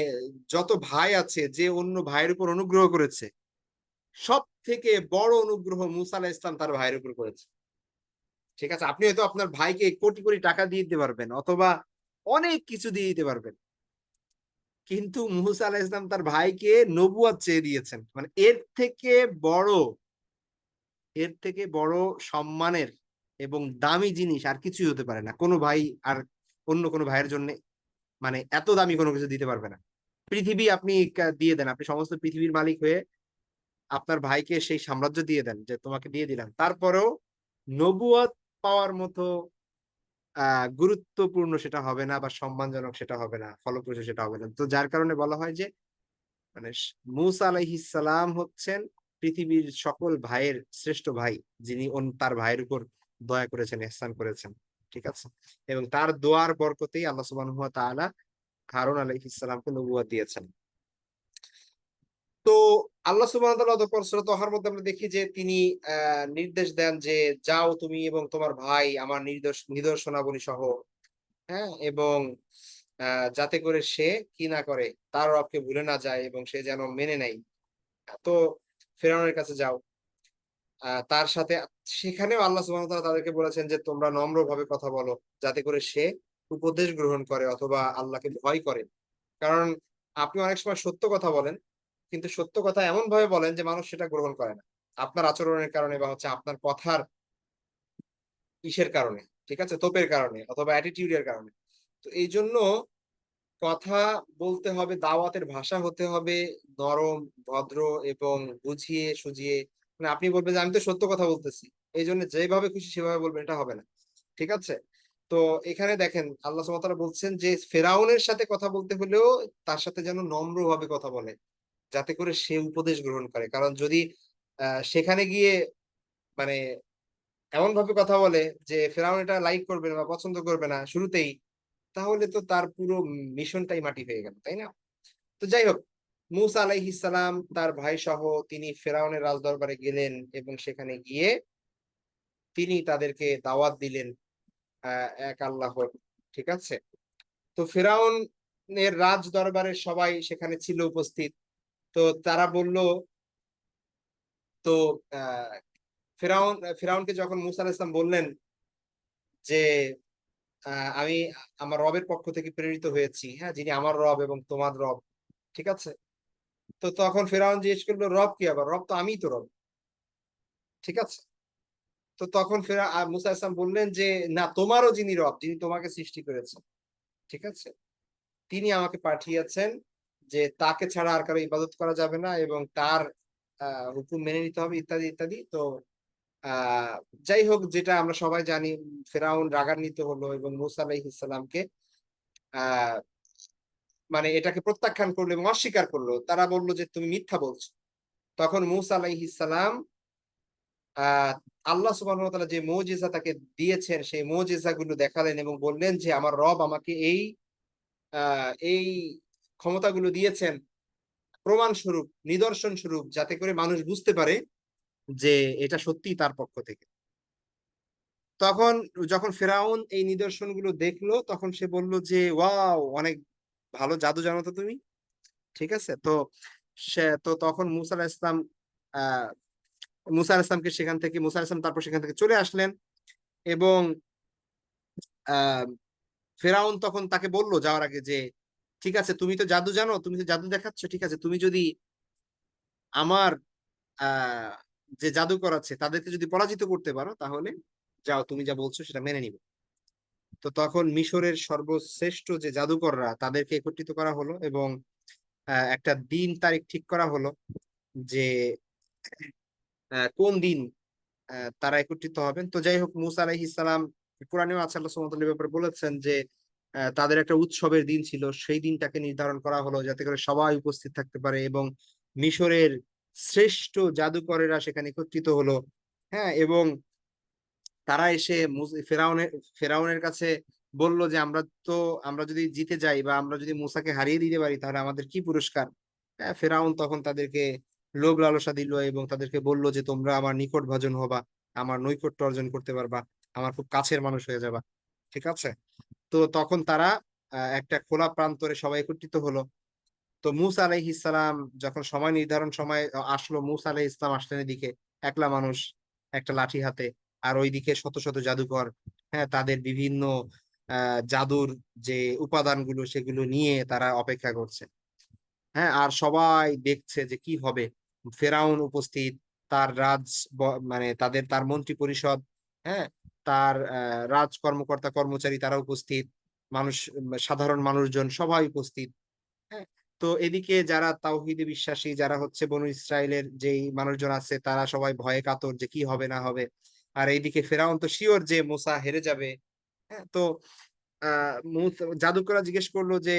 Speaker 1: যত ভাই আছে যে অন্য ভাইয়ের উপর অনুগ্রহ করেছে, সব থেকে বড় অনুগ্রহ মুসা আলাইহিস সালাম তার ভাইয়ের উপর করেছে। ঠিক আছে, আপনি হয়তো আপনার ভাইকে কোটি কোটি টাকা দিয়ে দিতে পারবেন অথবা অনেক কিছু দিয়ে দিতে পারবেন, কিন্তু মুসা আলাইহিস সালাম তার ভাইকে নবুয়ত চেয়ে দিয়েছেন। মানে বড় এর থেকে বড় সম্মানের এবং দামি জিনিস আর কিছুই হতে পারে না। কোনো ভাই আর অন্য কোনো ভাইয়ের জন্য মানে এত দামি কোনো কিছু দিতে পারবে না। পৃথিবী আপনি দিয়ে দেন, আপনি সমস্ত পৃথিবীর মালিক হয়ে আপনার ভাইকে সেই সাম্রাজ্য দিয়ে দেন যে তোমাকে দিয়ে দিলাম, তারপরেও নবুয়ত পাওয়ার মতো গুরুত্বপূর্ণ সেটা হবে না বা সম্মানজনক সেটা হবে না, ফলপ্রসূ সেটা হবে না। তো যার কারণে বলা হয় যে মানে মূসা আলাইহিস সালাম হচ্ছেন পৃথিবীর সকল ভাইয়ের শ্রেষ্ঠ ভাই, যিনি তার ভাইয়ের উপর দয়া করেছেন, ইহসান করেছেন। ঠিক আছে, এবং তার দোয়ার বরকতেই আল্লাহ সুবহানাহু ওয়া তাআলা হারুন আলাইহিস সালামকে নবুয়ত দিয়েছেন। তো আল্লাহ সুবহানাহু ওয়া তাআলা অতঃপর সূরা তাহার মধ্যে আমরা দেখি যে তিনি নির্দেশ দেন যে যাও তুমি এবং তোমার ভাই আমার নিদর্শনাবলী সহ, হ্যাঁ, এবং যাতে করে সে কি না করে, তার রবকে ভুলে না যায় এবং সে যেন মেনে নেয়। তো ফেরাউনের কাছে যাও, তার সাথে সেখানেও আল্লাহ সুবহানাহু ওয়া তাআলা তাদেরকে বলেছেন যে তোমরা নম্রভাবে কথা বলো, যাতে করে সে উপদেশ গ্রহণ করে অথবা আল্লাহকে ভয় করে। কারণ আপনি অনেক সময় সত্য কথা বলেন, কিন্তু সত্য কথা এমন ভাবে বলেন যে মানুষ সেটা গ্রহণ করে না, আপনার আচরণের কারণে বা হচ্ছে আপনার কথার ইসের কারণে, ঠিক আছে, তোপের কারণে অথবা অ্যাটিটিউডের কারণে। তো এই জন্য কথা বলতে হবে, দাওয়াতের ভাষা হতে হবে নরম, ভদ্র এবং বুঝিয়ে সুঝিয়ে। মানে আপনি বলবেন যে আমি তো সত্য কথা বলতেছি, এই জন্য যেভাবে খুশি সেভাবে বলবেন, এটা হবে না। ঠিক আছে, তো এখানে দেখেন আল্লাহ সুবহানাহু ওয়া তাআলা বলছেন যে ফেরাউনের সাথে কথা বলতে হলেও তার সাথে যেন নম্র ভাবে কথা বলে, যাতে করে সে উপদেশ গ্রহণ করে। কারণ যদি সেখানে গিয়ে মানে এমন ভাবে কথা বলে যে ফেরাউন এটা লাইক করবে না বা পছন্দ করবে না শুরুতেই, তাহলে তো তার পুরো মিশনটাই মাটি হয়ে গেল, তাই না? তো যাই হোক, মুসা আলাইহিস সালাম তার ভাই সহ তিনি ফেরাউনের রাজদরবারে গেলেন এবং সেখানে গিয়ে তিনি তাদেরকে দাওয়াত দিলেন এক আল্লাহর। ঠিক আছে? তো ফেরাউনের রাজ দরবারের সবাই সেখানে ছিল উপস্থিত। তো তারা বলল, তো আহ, ফেরাউনকে যখন মুসা আলাইহিস সালাম বললেন যে আমি আমার রবের পক্ষ থেকে প্রেরিত হয়েছি, হ্যাঁ, যিনি আমার রব এবং তোমার রব। ঠিক আছে? তো তখন ফেরাউন জিজ্ঞেস করলো, রব কি? আবার রব তো আমিই তো রব। ঠিক আছে? তো তখন মুসা আলাইহিস সালাম বললেন যে না, তোমারও যিনি রব, যিনি তোমাকে সৃষ্টি করেছেন, ঠিক আছে, তিনি আমাকে পাঠিয়েছেন যে তাকে ছাড়া আর কারো ইবাদত করা যাবে না এবং তার হুকুম মেনে নিতে হবে, ইত্যাদি ইত্যাদি। তো আহ যাই হোক, যেটা আমরা সবাই জানি, ফেরাউন রাগান্বিত হলো এবং মুসা আলাইহিস সালামকে আহ মানে এটাকে প্রত্যাখ্যান করলো এবং অস্বীকার করলো। তারা বললো যে তুমি মিথ্যা বলছো। তখন মুসা আলাইহিস সালাম আহ আল্লাহ সুবহানাহু ওয়া তাআলা যে মুজিজা তাকে দিয়েছেন সেই মুজিজা গুলো দেখালেন এবং বললেন যে আমার রব আমাকে এই ক্ষমতাগুলো দিয়েছেন প্রমাণ স্বরূপ, নিদর্শন স্বরূপ, যাতে করে মানুষ বুঝতে পারে যে এটা সত্যি তার পক্ষ থেকে। তখন যখন ফেরাউন এই নিদর্শনগুলো দেখলো তখন সে বলল যে ওয়াও, অনেক ভালো জাদু জানো তো তুমি। ঠিক আছে? তো তখন মুসা আলাইহিস সালাম আহ মুসা আলাইহিস সালাম তারপর সেখান থেকে চলে আসলেন এবং আহ ফেরাউন তখন তাকে বলল যাওয়ার আগে যে ঠিক আছে, তুমি তো জাদু জানো, তুমি তো জাদু দেখাচ্ছ, ঠিক আছে, তুমি যদি আমার আহ যে জাদুকর আছে তাদেরকে যদি পরাজিত করতে পারো তাহলে যাও, তুমি যা বলছো সেটা মেনে নিবে। তো তখন মিশরের সর্বশ্রেষ্ঠ যে জাদুকররা তাদেরকে একত্রিত করা হলো এবং একটা দিন তারিখ ঠিক করা হলো যে কোন দিন তারা একত্রিত হবেন। তো যাই হোক, মুসা আলাইহিস সালাম, কোরআনেও আছে, আল্লাহ সুবহানাহু ওয়া তাআলা এর ব্যাপারে বলেছেন যে তাদের একটা উৎসবের দিন ছিল, সেই দিনটাকে নির্ধারণ করা হলো যাতে করে সবাই উপস্থিত থাকতে পারে এবং মিশরের শ্রেষ্ঠ জাদুকরেরা সেখানে একত্রিত হলো। হ্যাঁ, এবং তারা এসে ফেরাউনের ফেরাউনের কাছে বলল যে আমরা যদি জিতে যাই বা আমরা যদি মুসাকে হারিয়ে দিতে পারি তাহলে আমাদের কি পুরস্কার। হ্যাঁ, ফেরাউন তখন তাদেরকে লোভ লালসা দিল এবং তাদেরকে বলল যে তোমরা আমার নিকট ভাজন হবা, আমার নৈকট্য অর্জন করতে পারবা, আমার খুব কাছের মানুষ হয়ে যাবা। ঠিক আছে? তো তখন তারা একটা খোলা প্রান্তরে সবাই একত্রিত হলো। তো মুসা আলাইহিস সালাম যখন সময় নির্ধারণ সময় আসলো, মুসা আলাইহিস সালাম আসলেন এদিকে একলা মানুষ, একটা লাঠি হাতে, আর ওইদিকে শত শত জাদুকর, হ্যাঁ, তাদের বিভিন্ন জাদুর যে উপাদানগুলো সেগুলো নিয়ে তারা অপেক্ষা করছে। হ্যাঁ, আর সবাই দেখছে যে কি হবে। ফেরাউন উপস্থিত, তার মানে তার মন্ত্রী পরিষদ, হ্যাঁ, তার রাজ কর্মকর্তা কর্মচারী তারা উপস্থিত, মানুষ, সাধারণ মানুষজন সবাই উপস্থিত। হ্যাঁ, তো এদিকে যারা তাওহীদে বিশ্বাসী, যারা হচ্ছে বনু ইসরায়েলের যেই মানুষজন আছে তারা সবাই ভয়ে কাতর যে কি হবে না হবে। আর এইদিকে ফেরাউন তো শিওর যে মুসা হেরে যাবে। হ্যাঁ, তো জাদুকররা জিজ্ঞেস করলো যে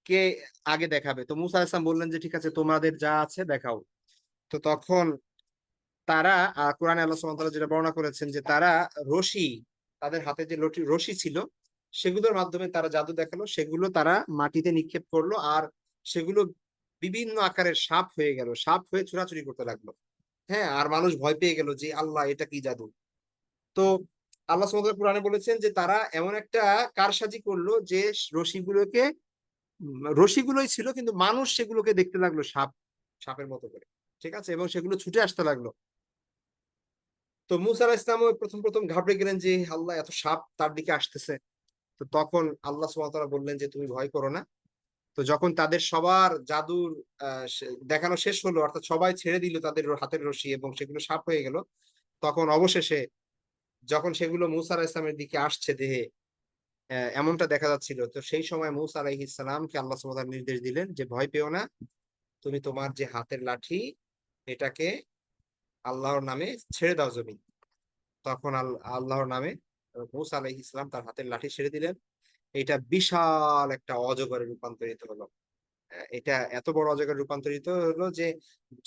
Speaker 1: কে আগে দেখাবে। তো মুসা আলাইহিস সালাম বললেন যে ঠিক আছে, তোমাদের যা আছে দেখাও। তো তখন তারা কোরআনে আল্লাহ সুবহানাহু ওয়া তাআলা যেটা বর্ণনা করেছেন যে তারা রশি, তাদের হাতে যে রশি ছিল সেগুলোর মাধ্যমে তারা জাদু দেখালো, সেগুলো তারা মাটিতে নিক্ষেপ করলো আর সেগুলো বিভিন্ন আকারের সাপ হয়ে গেল, সাপ হয়ে ছোড়াছুড়ি করতে লাগলো। হ্যাঁ, আর মানুষ ভয় পেয়ে গেল যে আল্লাহ, এটা কি জাদু। তো আল্লাহ সুবহানাহু ওয়া তাআলা কোরআনে বলেছেন যে তারা এমন একটা কারসাজি করলো যে রশিগুলোকে, রশিগুলোই ছিল কিন্তু মানুষ সেগুলোকে দেখতে লাগলো সাপ, সাপের মতো করে। ঠিক আছে? এবং সেগুলো ছুটে আসতে লাগলো। তো মুসা আলাইহিস সালামও প্রথম প্রথম ঘাবড়ে গেলেন যে আল্লাহ, এত সাপ তার দিকে আসতেছে। তো তখন আল্লাহ সুবহানাহু ওয়া তাআলা বললেন যে তুমি ভয় করো না। তো যখন তাদের সবার জাদুর দেখানো শেষ হলো, অর্থাৎ সবাই ছেড়ে দিল তাদের হাতের রশি এবং সেগুলো সাপ হয়ে গেল, তখন অবশেষে যখন সেগুলো মুসা আলাইহিস সালামের দিকে আসছে দেহে, এমনটা দেখা যাচ্ছিল, তো সেই সময় মুসা আলাইহিস সালামকে আল্লাহ সুবহানাহু ওয়া তাআলা নির্দেশ দিলেন যে ভয় পেও না, তুমি তোমার যে হাতের লাঠি এটাকে আল্লাহর নামে ছেড়ে দাও জমিন। তখন আল্লাহর নামে মুসা আলাইহিস সালাম তার হাতের লাঠি ছেড়ে দিলেন। এটা বিশাল একটা অজগরে রূপান্তরিত হলো। এটা এত বড় অজগরে রূপান্তরিত হলো যে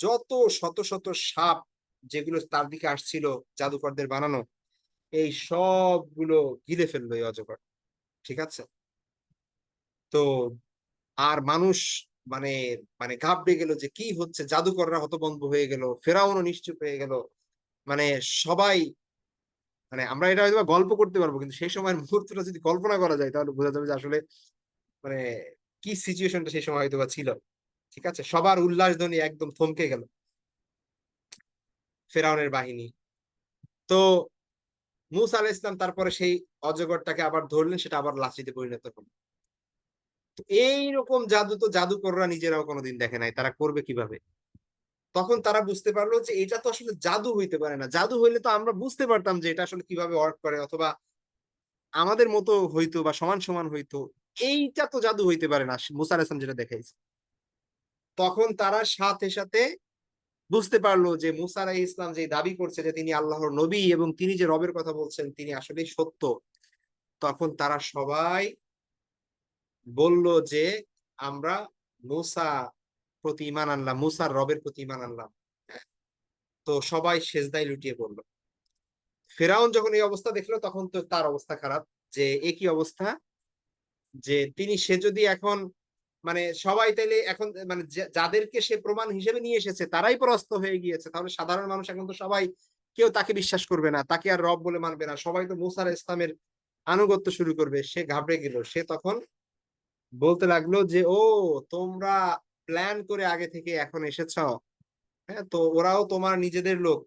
Speaker 1: যত শত শত সাপ যেগুলো তার দিকে আসছিল জাদুকরদের বানানো, এই সবগুলো গিলে ফেললো এই অজগর। ঠিক আছে? তো আর মানুষ মানে মানে ঘাবড়ে গেল যে কি হচ্ছে, জাদুকররা হতভম্ব হয়ে গেল, ফেরাউনও নিশ্চুপ হয়ে গেল। মানে সবাই, মানে আমরা এটা হয়তো গল্প করতে পারবো, কিন্তু সেই সময়ের মুহূর্তটা যদি কল্পনা করা যায় তাহলে বোঝা যাবে যে আসলে মানে কি সিচুয়েশনটা সেই সময় হয়তো বা ছিল। ঠিক আছে, সবার উল্লাস ধ্বনি একদম থমকে গেল ফেরাউনের বাহিনী। তো মুসা আলাইহিস সালাম তারপরে সেই অজগরটাকে আবার ধরলেন, সেটা আবার লাঠিতে পরিণত হলো। তো এইরকম জাদু তো জাদুকররা নিজেরাও কোনোদিন দেখে নাই, তারা করবে কিভাবে? তখন তারা বুঝতে পারলো যে এটা তো আসলে জাদু হইতে পারে না, জাদু হইলে তো আমরা বুঝতে পারতাম যে এটা আসলে কিভাবে ওয়ার্ক করে, অথবা আমাদের মতো হইতো বা সমান সমান হইতো। এইটা তো জাদু হইতে পারে না, মুসা আলাইহিস সালাম যেটা দেখাইছে। তখন তারা সাথে সাথে বুঝতে পারলো যে মুসা আলাইহিস ইসলাম যে দাবি করছে যে তিনি আল্লাহর নবী এবং তিনি যে রবের কথা বলছেন তিনি আসলেই সত্য। তখন তারা সবাই বলল যে আমরা মুসা প্রতি ঈমান আনলাম, মুসার রবের প্রতি ঈমান আনলাম। তো সবাই সেজদায় লুটিয়ে পড়লো। ফেরাউন যখন এই অবস্থা দেখলো তখন তো তার অবস্থা খারাপ, যে একই অবস্থা, যে তিনি সে যদি এখন মানে সবাই তাইলে এখন মানে যাদেরকে সে প্রমাণ হিসেবে নিয়ে এসেছে তারাই পরাস্ত হয়ে গিয়েছে, তাহলে সাধারণ মানুষ এখন তো সবাই কেউ তাকে বিশ্বাস করবে না, তাকে আর রব বলে মানবে না, সবাই তো মুসা আলাইহিস ইসলামের আনুগত্য শুরু করবে। সে ঘাবড়ে গেল, সে তখন বলতে লাগলো যে ও তোমরা প্ল্যান করে আগে থেকে এখন এসেছ। হ্যাঁ, তো ওরাও তোমার নিজেদের লোক,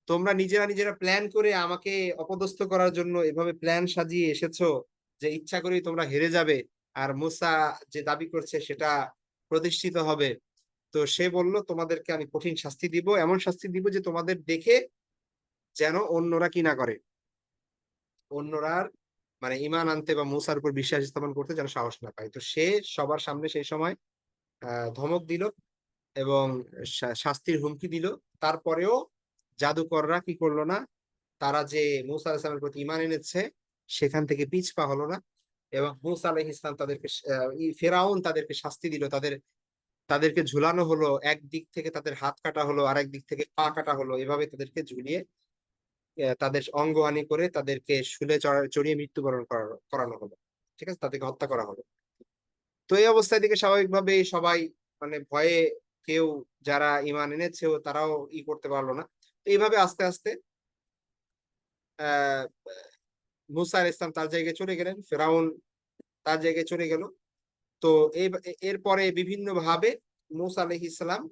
Speaker 1: তোমরা নিজেরা নিজেরা প্ল্যান করে আমাকে অপদস্থ করার জন্য এভাবে প্ল্যান সাজিয়ে এসেছো, যে ইচ্ছা করেই তোমরা হেরে যাবে আর মুসা যে দাবি করছে সেটা প্রতিষ্ঠিত হবে। তো সে বলল তোমাদেরকে আমি কঠিন শাস্তি দিব, এমন শাস্তি দিব যে তোমাদের দেখে যেন অন্যরা কি না করে, অন্যরা আর মানে ঈমান আনতে বা মুসার উপর বিশ্বাস স্থাপন করতে যেন সাহস না পায়। তো সে সবার সামনে সেই সময় ধমক দিল এবং শাস্তির হুমকি দিল। তারপরেও জাদুকররা কি করলো না, তারা যে মুসা আলাইহিস সালামের প্রতি ঈমান এনেছে সেখান থেকে পিছপা হলো না। এবং মুসা আলাইহিস সালাম তাদেরকে ফেরাউন তাদেরকে শাস্তি দিল, তাদেরকে ঝুলানো হলো, একদিক থেকে তাদের হাত কাটা হলো, আরেক দিক থেকে পা কাটা হলো, এভাবে তাদেরকে ঝুলিয়ে তাদের অঙ্গহানি করে তাদেরকে শুলে চড়িয়ে মৃত্যুবরণ করানো হলো। ঠিক আছে, তাদেরকে হত্যা করা হলো। তো এই অবস্থায় থেকে স্বাভাবিকভাবে সবাই মানে ভয়ে, কেউ যারা ঈমান এনেছেও তারাও করতে পারলো না। তো এইভাবে আস্তে আস্তে আহ মুসা আলাইহিস সালাম তার জায়গায় চলে গেলেন, ফেরাউন তার জায়গায় চলে গেল। তো এরপরে বিভিন্ন ভাবে মুসা আলাইহিস সালাম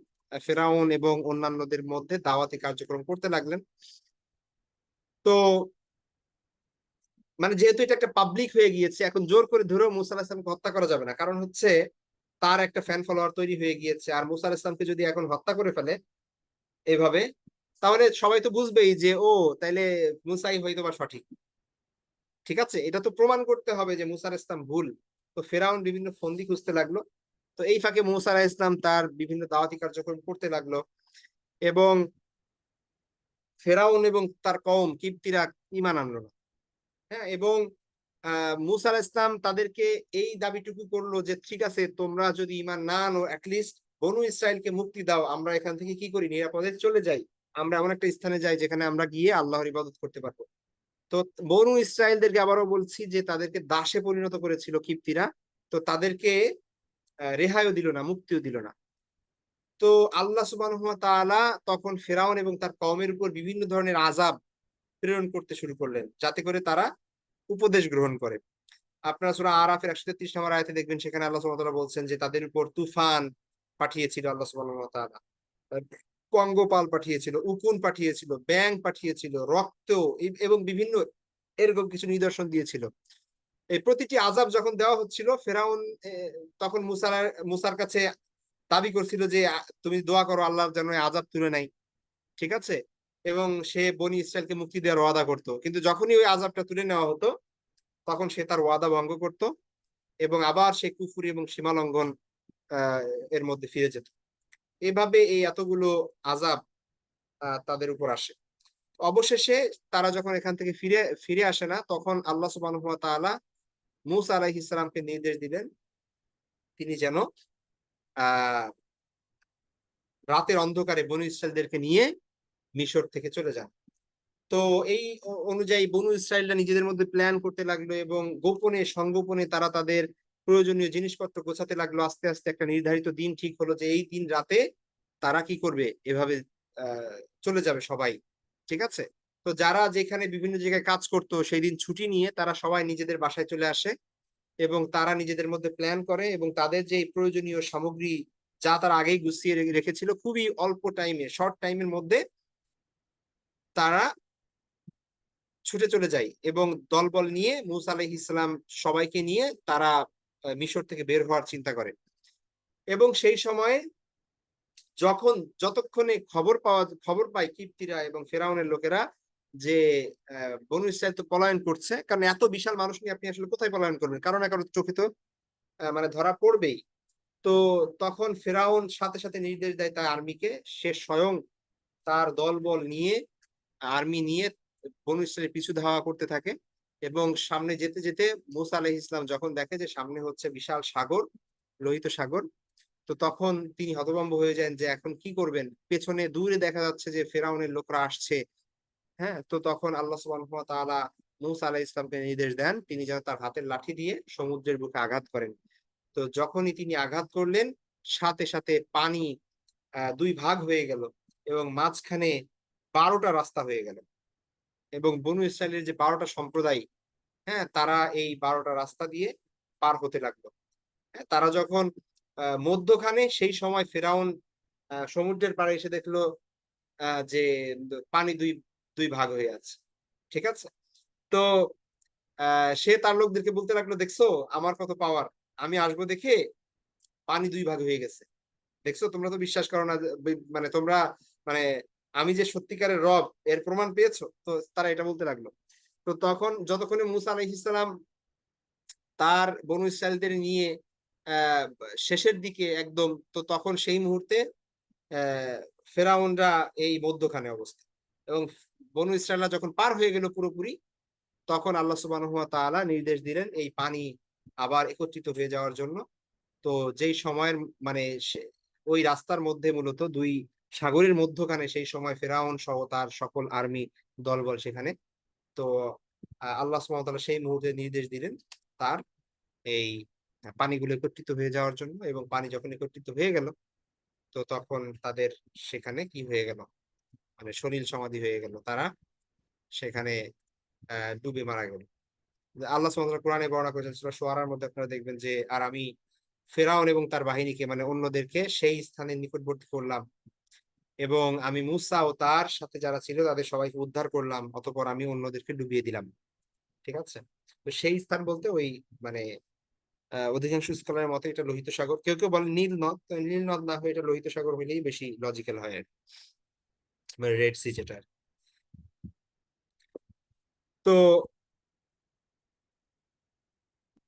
Speaker 1: ফেরাউন এবং অন্যান্যদের মধ্যে দাওয়াতি কার্যক্রম করতে লাগলেন। তো মানে যেহেতু এটা একটা পাবলিক হয়ে গিয়েছে, এখন জোর করে ধরেও মুসা আলাহিস সালামকে হত্যা করা যাবে না, কারণ হচ্ছে তার একটা ফ্যান ফলোয়ার তৈরি হয়ে গিয়েছে। আর মুসা আলাহিস সালামকে যদি এখন হত্যা করে ফেলে এইভাবে, তাহলে সবাই তো বুঝবেই যে ও তাইলে মুসাই হয়তো বা সঠিক। ঠিক আছে, এটা তো প্রমাণ করতে হবে যে মুসা আলাহিস সালাম ভুল। তো ফেরাউন বিভিন্ন ফন্দি খুঁজতে লাগলো। তো এই ফাঁকে মুসা আলাহিস সালাম তার বিভিন্ন দাওয়াতি কার্যক্রম করতে লাগলো, এবং ফেরাউন এবং তার কওম কিপ্তিরা ঈমান আনলো না। হ্যাঁ, এবং মুসা আলাইহিস সালাম তাদেরকে এই দাবিটুকু করলো যে ঠিক আছে তোমরা যদি ঈমান না আনো, অ্যাটলিস্ট বনু ইসরায়েলকে মুক্তি দাও, আমরা এখান থেকে কি করি, নিরাপদে চলে যাই, আমরা এমন একটা স্থানে যাই যেখানে আমরা গিয়ে আল্লাহর ইবাদত করতে পারবো। তো বনু ইসরায়েলদেরকে আবারও বলছি যে তাদেরকে দাসে পরিণত করেছিল কিপ্তিরা, তো তাদেরকে রেহাইও দিল না, মুক্তিও দিল না। তো আল্লাহ সুবহানাহু ওয়া তাআলা তখন ফেরাউন এবং তার কওমের উপর বিভিন্ন ধরনের আযাব প্রেরণ করতে শুরু করলেন, যাতে করে তারা উপদেশ গ্রহণ করে। আপনারা সূরা আরাফের ১৩৩ নম্বর আয়াতে দেখবেন, সেখানে আল্লাহ সুবহানাহু ওয়া তাআলা বলছেন যে তাদের উপর তুফান পাঠিয়েছিল আল্লাহ সুবহানাহু ওয়া তাআলা, পঙ্গপাল পাঠিয়েছিল, উকুন পাঠিয়েছিল, ব্যাঙ পাঠিয়েছিল, রক্ত এবং বিভিন্ন এরকম কিছু নিদর্শন দিয়েছিল। এই প্রতিটি আযাব যখন দেওয়া হচ্ছিল, ফেরাউন তখন মুসার কাছে দাবি করছিল যে তুমি দোয়া করো আল্লাহর যেন এই আযাব তুলে নেয়। ঠিক আছে, এবং সে বনি ইসরায়েলকে মুক্তি দেওয়ার ওয়াদা করতো, কিন্তু যখনই ওই আযাবটা তুলে নেওয়া হতো তখন সে তার ওয়াদা ভঙ্গ করত এবং আবার সে কুফরি এবং সীমালঙ্ঘন আহ এর মধ্যে ফিরে যেত। এভাবে এই এতগুলো আযাব তাদের উপর আসে। অবশেষে তারা যখন এখান থেকে ফিরে ফিরে আসে না, তখন আল্লাহ সুবহানাহু ওয়া তাআলা মূসা আলাইহিস সালামকে নির্দেশ দিলেন তিনি যেন আহ রাতের অন্ধকারে বনু ইসরায়েলদেরকে নিয়ে মিশর থেকে চলে যান। তো এই অনুযায়ী বনু ইসরায়েলরা নিজেদের মধ্যে প্ল্যান করতে লাগলো এবং গোপনে সংগোপনে তারা তাদের প্রয়োজনীয় জিনিসপত্র গোছাতে লাগলো। আস্তে আস্তে একটা নির্ধারিত দিন ঠিক হলো যে এই দিন রাতে তারা কি করবে, এভাবে চলে যাবে সবাই। ঠিক আছে? তো যারা যেখানে বিভিন্ন জায়গায় কাজ করতো সেই দিন ছুটি নিয়ে তারা সবাই নিজেদের বাসায় চলে আসে এবং তারা নিজেদের মধ্যে প্ল্যান করে এবং তাদের যে প্রয়োজনীয় সামগ্রী যা তারা আগেই গুছিয়ে রেখেছিল খুবই অল্প টাইমে, শর্ট টাইমের মধ্যে তারা ছুটে চলে যায় এবং দলবল নিয়ে মুসা আলাইহিস সালাম সবাইকে নিয়ে তারা মিশর থেকে বের হওয়ার চিন্তা করে। এবং সেই সময়ে যতক্ষণে খবর পায় কিপ্তিরা এবং ফেরাউনের লোকেরা যে বনু ইসরাইল তো পলায়ন করছে, কারণ এত বিশাল মানুষ নিয়ে আপনি আসলে কোথায় পলায়ন করবেন, কারো না কারো চোখে তো মানে ধরা পড়বেই। তো তখন ফেরাউন সাথে সাথে নির্দেশ দেয় তার আর্মিকে, সে স্বয়ং তার দলবল নিয়ে আর্মি নিয়ে বনু ইসরায়েলের পিছু ধাওয়া করতে থাকে এবং সামনে যেতে যেতে মুসা আলাইহিস সালাম যখন দেখে যে সামনে হচ্ছে বিশাল সাগর, লোহিত সাগর, তো তখন তিনি হতভম্ব হয়ে যান যে এখন কি করবেন। পেছনে দূরে দেখা যাচ্ছে যে ফেরাউনের লোকরা আসছে। হ্যাঁ, তো তখন আল্লাহ সুবহানাহু ওয়া তাআলা মূসা আলাইহিস সালামকে নির্দেশ দেন তিনি যেন তার হাতের লাঠি দিয়ে সমুদ্রের বুকে আঘাত করেন। তো যখনই তিনি আঘাত করলেন সাথে সাথে পানি দুই ভাগ হয়ে গেল এবং মাঝখানে ১২টা রাস্তা হয়ে গেল এবং বনু ইসরায়েলের যে ১২টা সম্প্রদায়, হ্যাঁ, তারা এই ১২টা রাস্তা দিয়ে পার হতে লাগলো। হ্যাঁ, তারা যখন মধ্যখানে সেই সময় ফেরাউন সমুদ্রের পাড়ে এসে দেখলো যে পানি দুই দুই ভাগ হয়ে আছে। ঠিক আছে? তো সে তার লোকদেরকে বলতে লাগলো, দেখছো আমার কত পাওয়ার, আমি আসবো দেখে পানি দুই ভাগ হয়ে গেছে। দেখছো তোমরা তো বিশ্বাস করো না মানে তোমরা মানে আমি যে সত্যিকারের রব এর প্রমাণ পেয়েছো। তো তারা এটা বলতে লাগলো। তো তখন যতক্ষণে মুসা আলাইহিস সালাম তার বনু ইসরায়েলদের নিয়ে আহ শেষের দিকে একদম, তো তখন সেই মুহূর্তে আহ ফেরাউনরা এই মধ্যখানে অবস্থা এবং বনু ইসরায়েলরা যখন পার হয়ে গেল পুরোপুরি, তখন আল্লাহ সুবহানাহু ওয়া তাআলা নির্দেশ দিলেন এই পানি আবার একত্রিত হয়ে যাওয়ার জন্য। তো যেই সময়ের মানে ওই রাস্তার মধ্যে মূলত দুই সাগরের মধ্যখানে সেই সময় ফেরাউন সহ তার সকল আর্মি দলবল সেখানে। তো আল্লাহ সুবহানাহু ওয়া তাআলা সেই মুহূর্তে নির্দেশ দিলেন তার এই পানিগুলো একত্রিত হয়ে যাওয়ার জন্য এবং পানি যখন একত্রিত হয়ে গেল, তো তখন তাদের সেখানে কি হয়ে গেল, মানে সলিল সমাধি হয়ে গেল, তারা সেখানে ডুবে মারা গেল। আল্লাহ সুবহানাহু ওয়া তাআলা কোরআনে বর্ণনা করেছেন সূরা শুআরার মধ্যে, আপনারা দেখবেন যে আর আমি ফেরাউন এবং তার বাহিনীকে মানে অন্যদেরকে সেই স্থানে নিকটবর্তী করলাম এবং আমি মুসা ও তার সাথে যারা ছিল তাদের সবাইকে উদ্ধার করলাম, অতঃপর আমি অন্যদেরকে ডুবিয়ে দিলাম। ঠিক আছে? তো সেই স্থান বলতে ওই মানে অধিকাংশ স্কলারের মতে এটা লোহিত সাগর, কেউ কেউ বলে নীল নদ, তো নীল নদ না হয়ে এটা লোহিত সাগর হইলেই বেশি লজিক্যাল হয় আর কি। মানে রেড সি যেটা আর কি। তো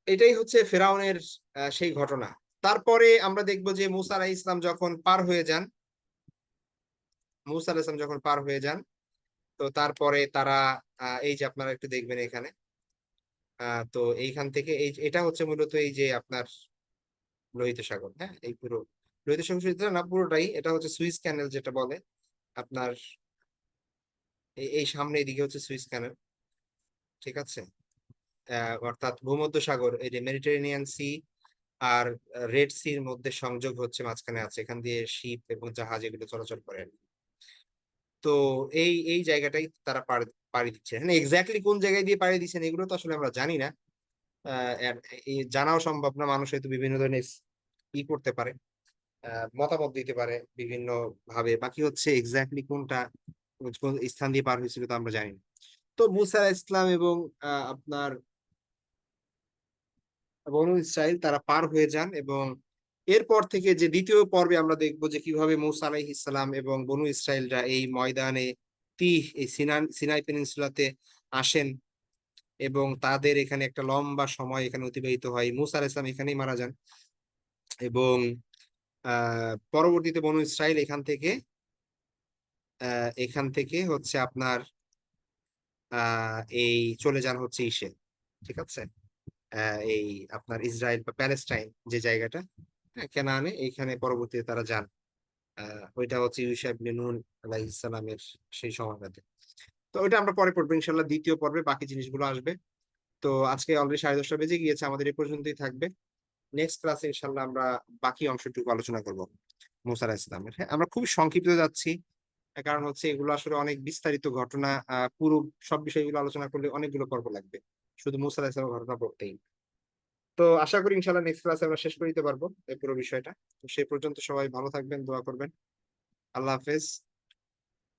Speaker 1: এটাই হচ্ছে ফেরাউনের সেই ঘটনা। তারপরে আমরা দেখবো যে মুসা আলাইহিস সালাম যখন পার হয়ে যান, মুসা আলাইহিস সালাম যখন পার হয়ে যান, তো তারপরে তারা এই যে আপনারা একটু দেখবেন এখানে তো এইখান থেকে এই এটা হচ্ছে মূলত এই যে আপনার লোহিত সাগর। হ্যাঁ, এই পুরো লোহিত সাগর শুধু না, পুরোটাই এটা হচ্ছে সুইস ক্যানেল যেটা বলে আপনার এই সামনে এদিকে হচ্ছে সুইস ক্যানেল। ঠিক আছে? অর্থাৎ ভূমধ্য সাগর এই যে মেডিটেরেনিয়ান সি আর রেড সির মধ্যে সংযোগ হচ্ছে, মাঝখানে আছে, এখান দিয়ে শিপ এবং জাহাজ এগুলো চলাচল করে আর কি। তো এই এই জায়গাটাই তারা পাড়ি দিচ্ছে। হ্যাঁ, এক্স্যাক্টলি কোন জায়গায় দিয়ে পাড়ি দিচ্ছেন এগুলো তো আসলে আমরা জানি না। এই জানাও সম্ভব না, মানুষ হয়তো বিভিন্ন ধরনের করতে পারে, মতামত দিতে পারে বিভিন্ন ভাবে, বাকি হচ্ছে এক্স্যাক্টলি কোনটা কোন স্থান দিয়ে পার হয়েছিল তা আমরা জানি না। তো মুসা আলাইহিস সালাম এবং আপনার বনু ইসরাইল তারা পার হয়ে যান এবং এরপর থেকে যে দ্বিতীয় পর্বে আমরা দেখবো যে কিভাবে মুসা আলাইহিস সালাম এবং বনু ইসরাইলরা এই ময়দানে এই সিনাই পেনিনসুলাতে আসেন এবং তাদের এখানে একটা লম্বা সময় এখানে অতিবাহিত হয়। মুসা আলাইহিস সালাম এখানেই মারা যান এবং পরবর্তীতে বনু ইসরাইল এখান থেকে হচ্ছে আপনার এই চলে যান হচ্ছে ইসে। ঠিক আছে? এই আপনার ইসরায়েল বা প্যালেস্টাইন যে জায়গাটা, কেনানে, এইখানে পরবর্তীতে তারা যান। ওইটা হচ্ছে ইউশা ইবনে নুন আলাইহিস সালামের সেই সময়টাতে। তো ওইটা আমরা পরে পড়বো ইনশাল্লাহ, দ্বিতীয় পর্বে বাকি জিনিসগুলো আসবে। তো আজকে অলরেডি 10:30 বেজে গিয়েছে, আমাদের এই পর্যন্তই থাকবে। নেক্সট ক্লাসে ইনশাল্লাহ আমরা বাকি অংশটুকু আলোচনা করব মুসা আলাহিস সালামের। হ্যাঁ, আমরা খুবই সংক্ষিপ্ত যাচ্ছি, কারণ হচ্ছে এগুলো আসলে অনেক বিস্তারিত ঘটনা। পুরো সব বিষয়গুলো আলোচনা করলে অনেকগুলো পর্ব লাগবে শুধু মুসা আলাহিস সালামের ঘটনা পড়তেই। তো আশা করি ইনশাল্লাহ নেক্সট ক্লাসে আমরা শেষ করে দিতে পারবো এই পুরো বিষয়টা। তো সেই পর্যন্ত সবাই ভালো থাকবেন, দোয়া করবেন। আল্লাহ হাফেজ।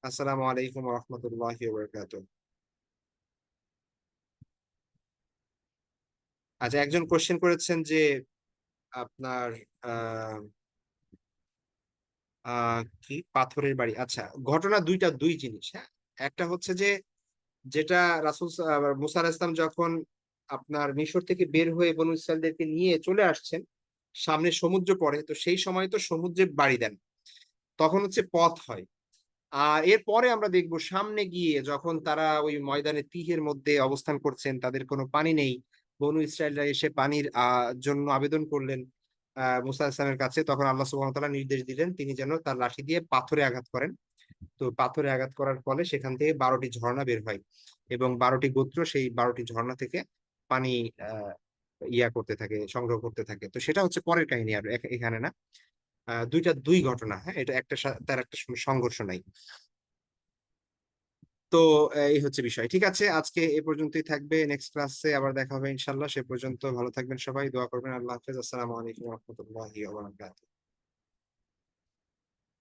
Speaker 1: আসসালামু আলাইকুম রহমতুল্লাহি ওয়া বারাকাতুহু। আচ্ছা, একজন কোশ্চেন করেছেন যে আপনার আহ কি পাথরের বাড়ি। আচ্ছা, ঘটনা দুই জিনিস। হ্যাঁ, একটা হচ্ছে যে যেটা রাসূল মুসা আলাইহিস সালাম যখন আপনার মিশর থেকে বের হয়ে বনু ইসরাইলদেরকে নিয়ে চলে আসছেন, সামনে সমুদ্র পড়ে, তো সেই সময় তো সমুদ্রে বাড়ি দেন, তখন হচ্ছে পথ হয়। আর এরপরে আমরা দেখবো সামনে গিয়ে যখন তারা ওই ময়দানে তিহের মধ্যে অবস্থান করছেন, তাদের কোনো পানি নেই, বনু ইসরায়েলরা এসে পানির জন্য আবেদন করলেন মুসা ইসলামের কাছে, তখন আল্লাহ সুবহানাহু ওয়া তাআলা নির্দেশ দিলেন তিনি যেন তার লাঠি দিয়ে পাথরে আঘাত করেন। তো পাথরে আঘাত করার ফলে সেখান থেকে 12টি ঝর্ণা বের হয়, এবং 12টি গোত্র সেই 12টি ঝর্ণা থেকে পানি আহ করতে থাকে, সংগ্রহ করতে থাকে। তো সেটা হচ্ছে পরের কাহিনী, আর এখানে না। দুই ঘটনা। হ্যাঁ, এটা একটা তার একটা সংঘর্ষ নাই। তো এই হচ্ছে বিষয়। ঠিক আছে, আজকে এ পর্যন্তই থাকবে। নেক্সট ক্লাসে আবার দেখা হবে ইনশাল্লাহ। সে পর্যন্ত ভালো থাকবেন সবাই, দোয়া করবেন। আল্লাহ হাফেজ। আসসালামু আলাইকুম রহমতুল্লাহি ওয়া বারাকাতুহু।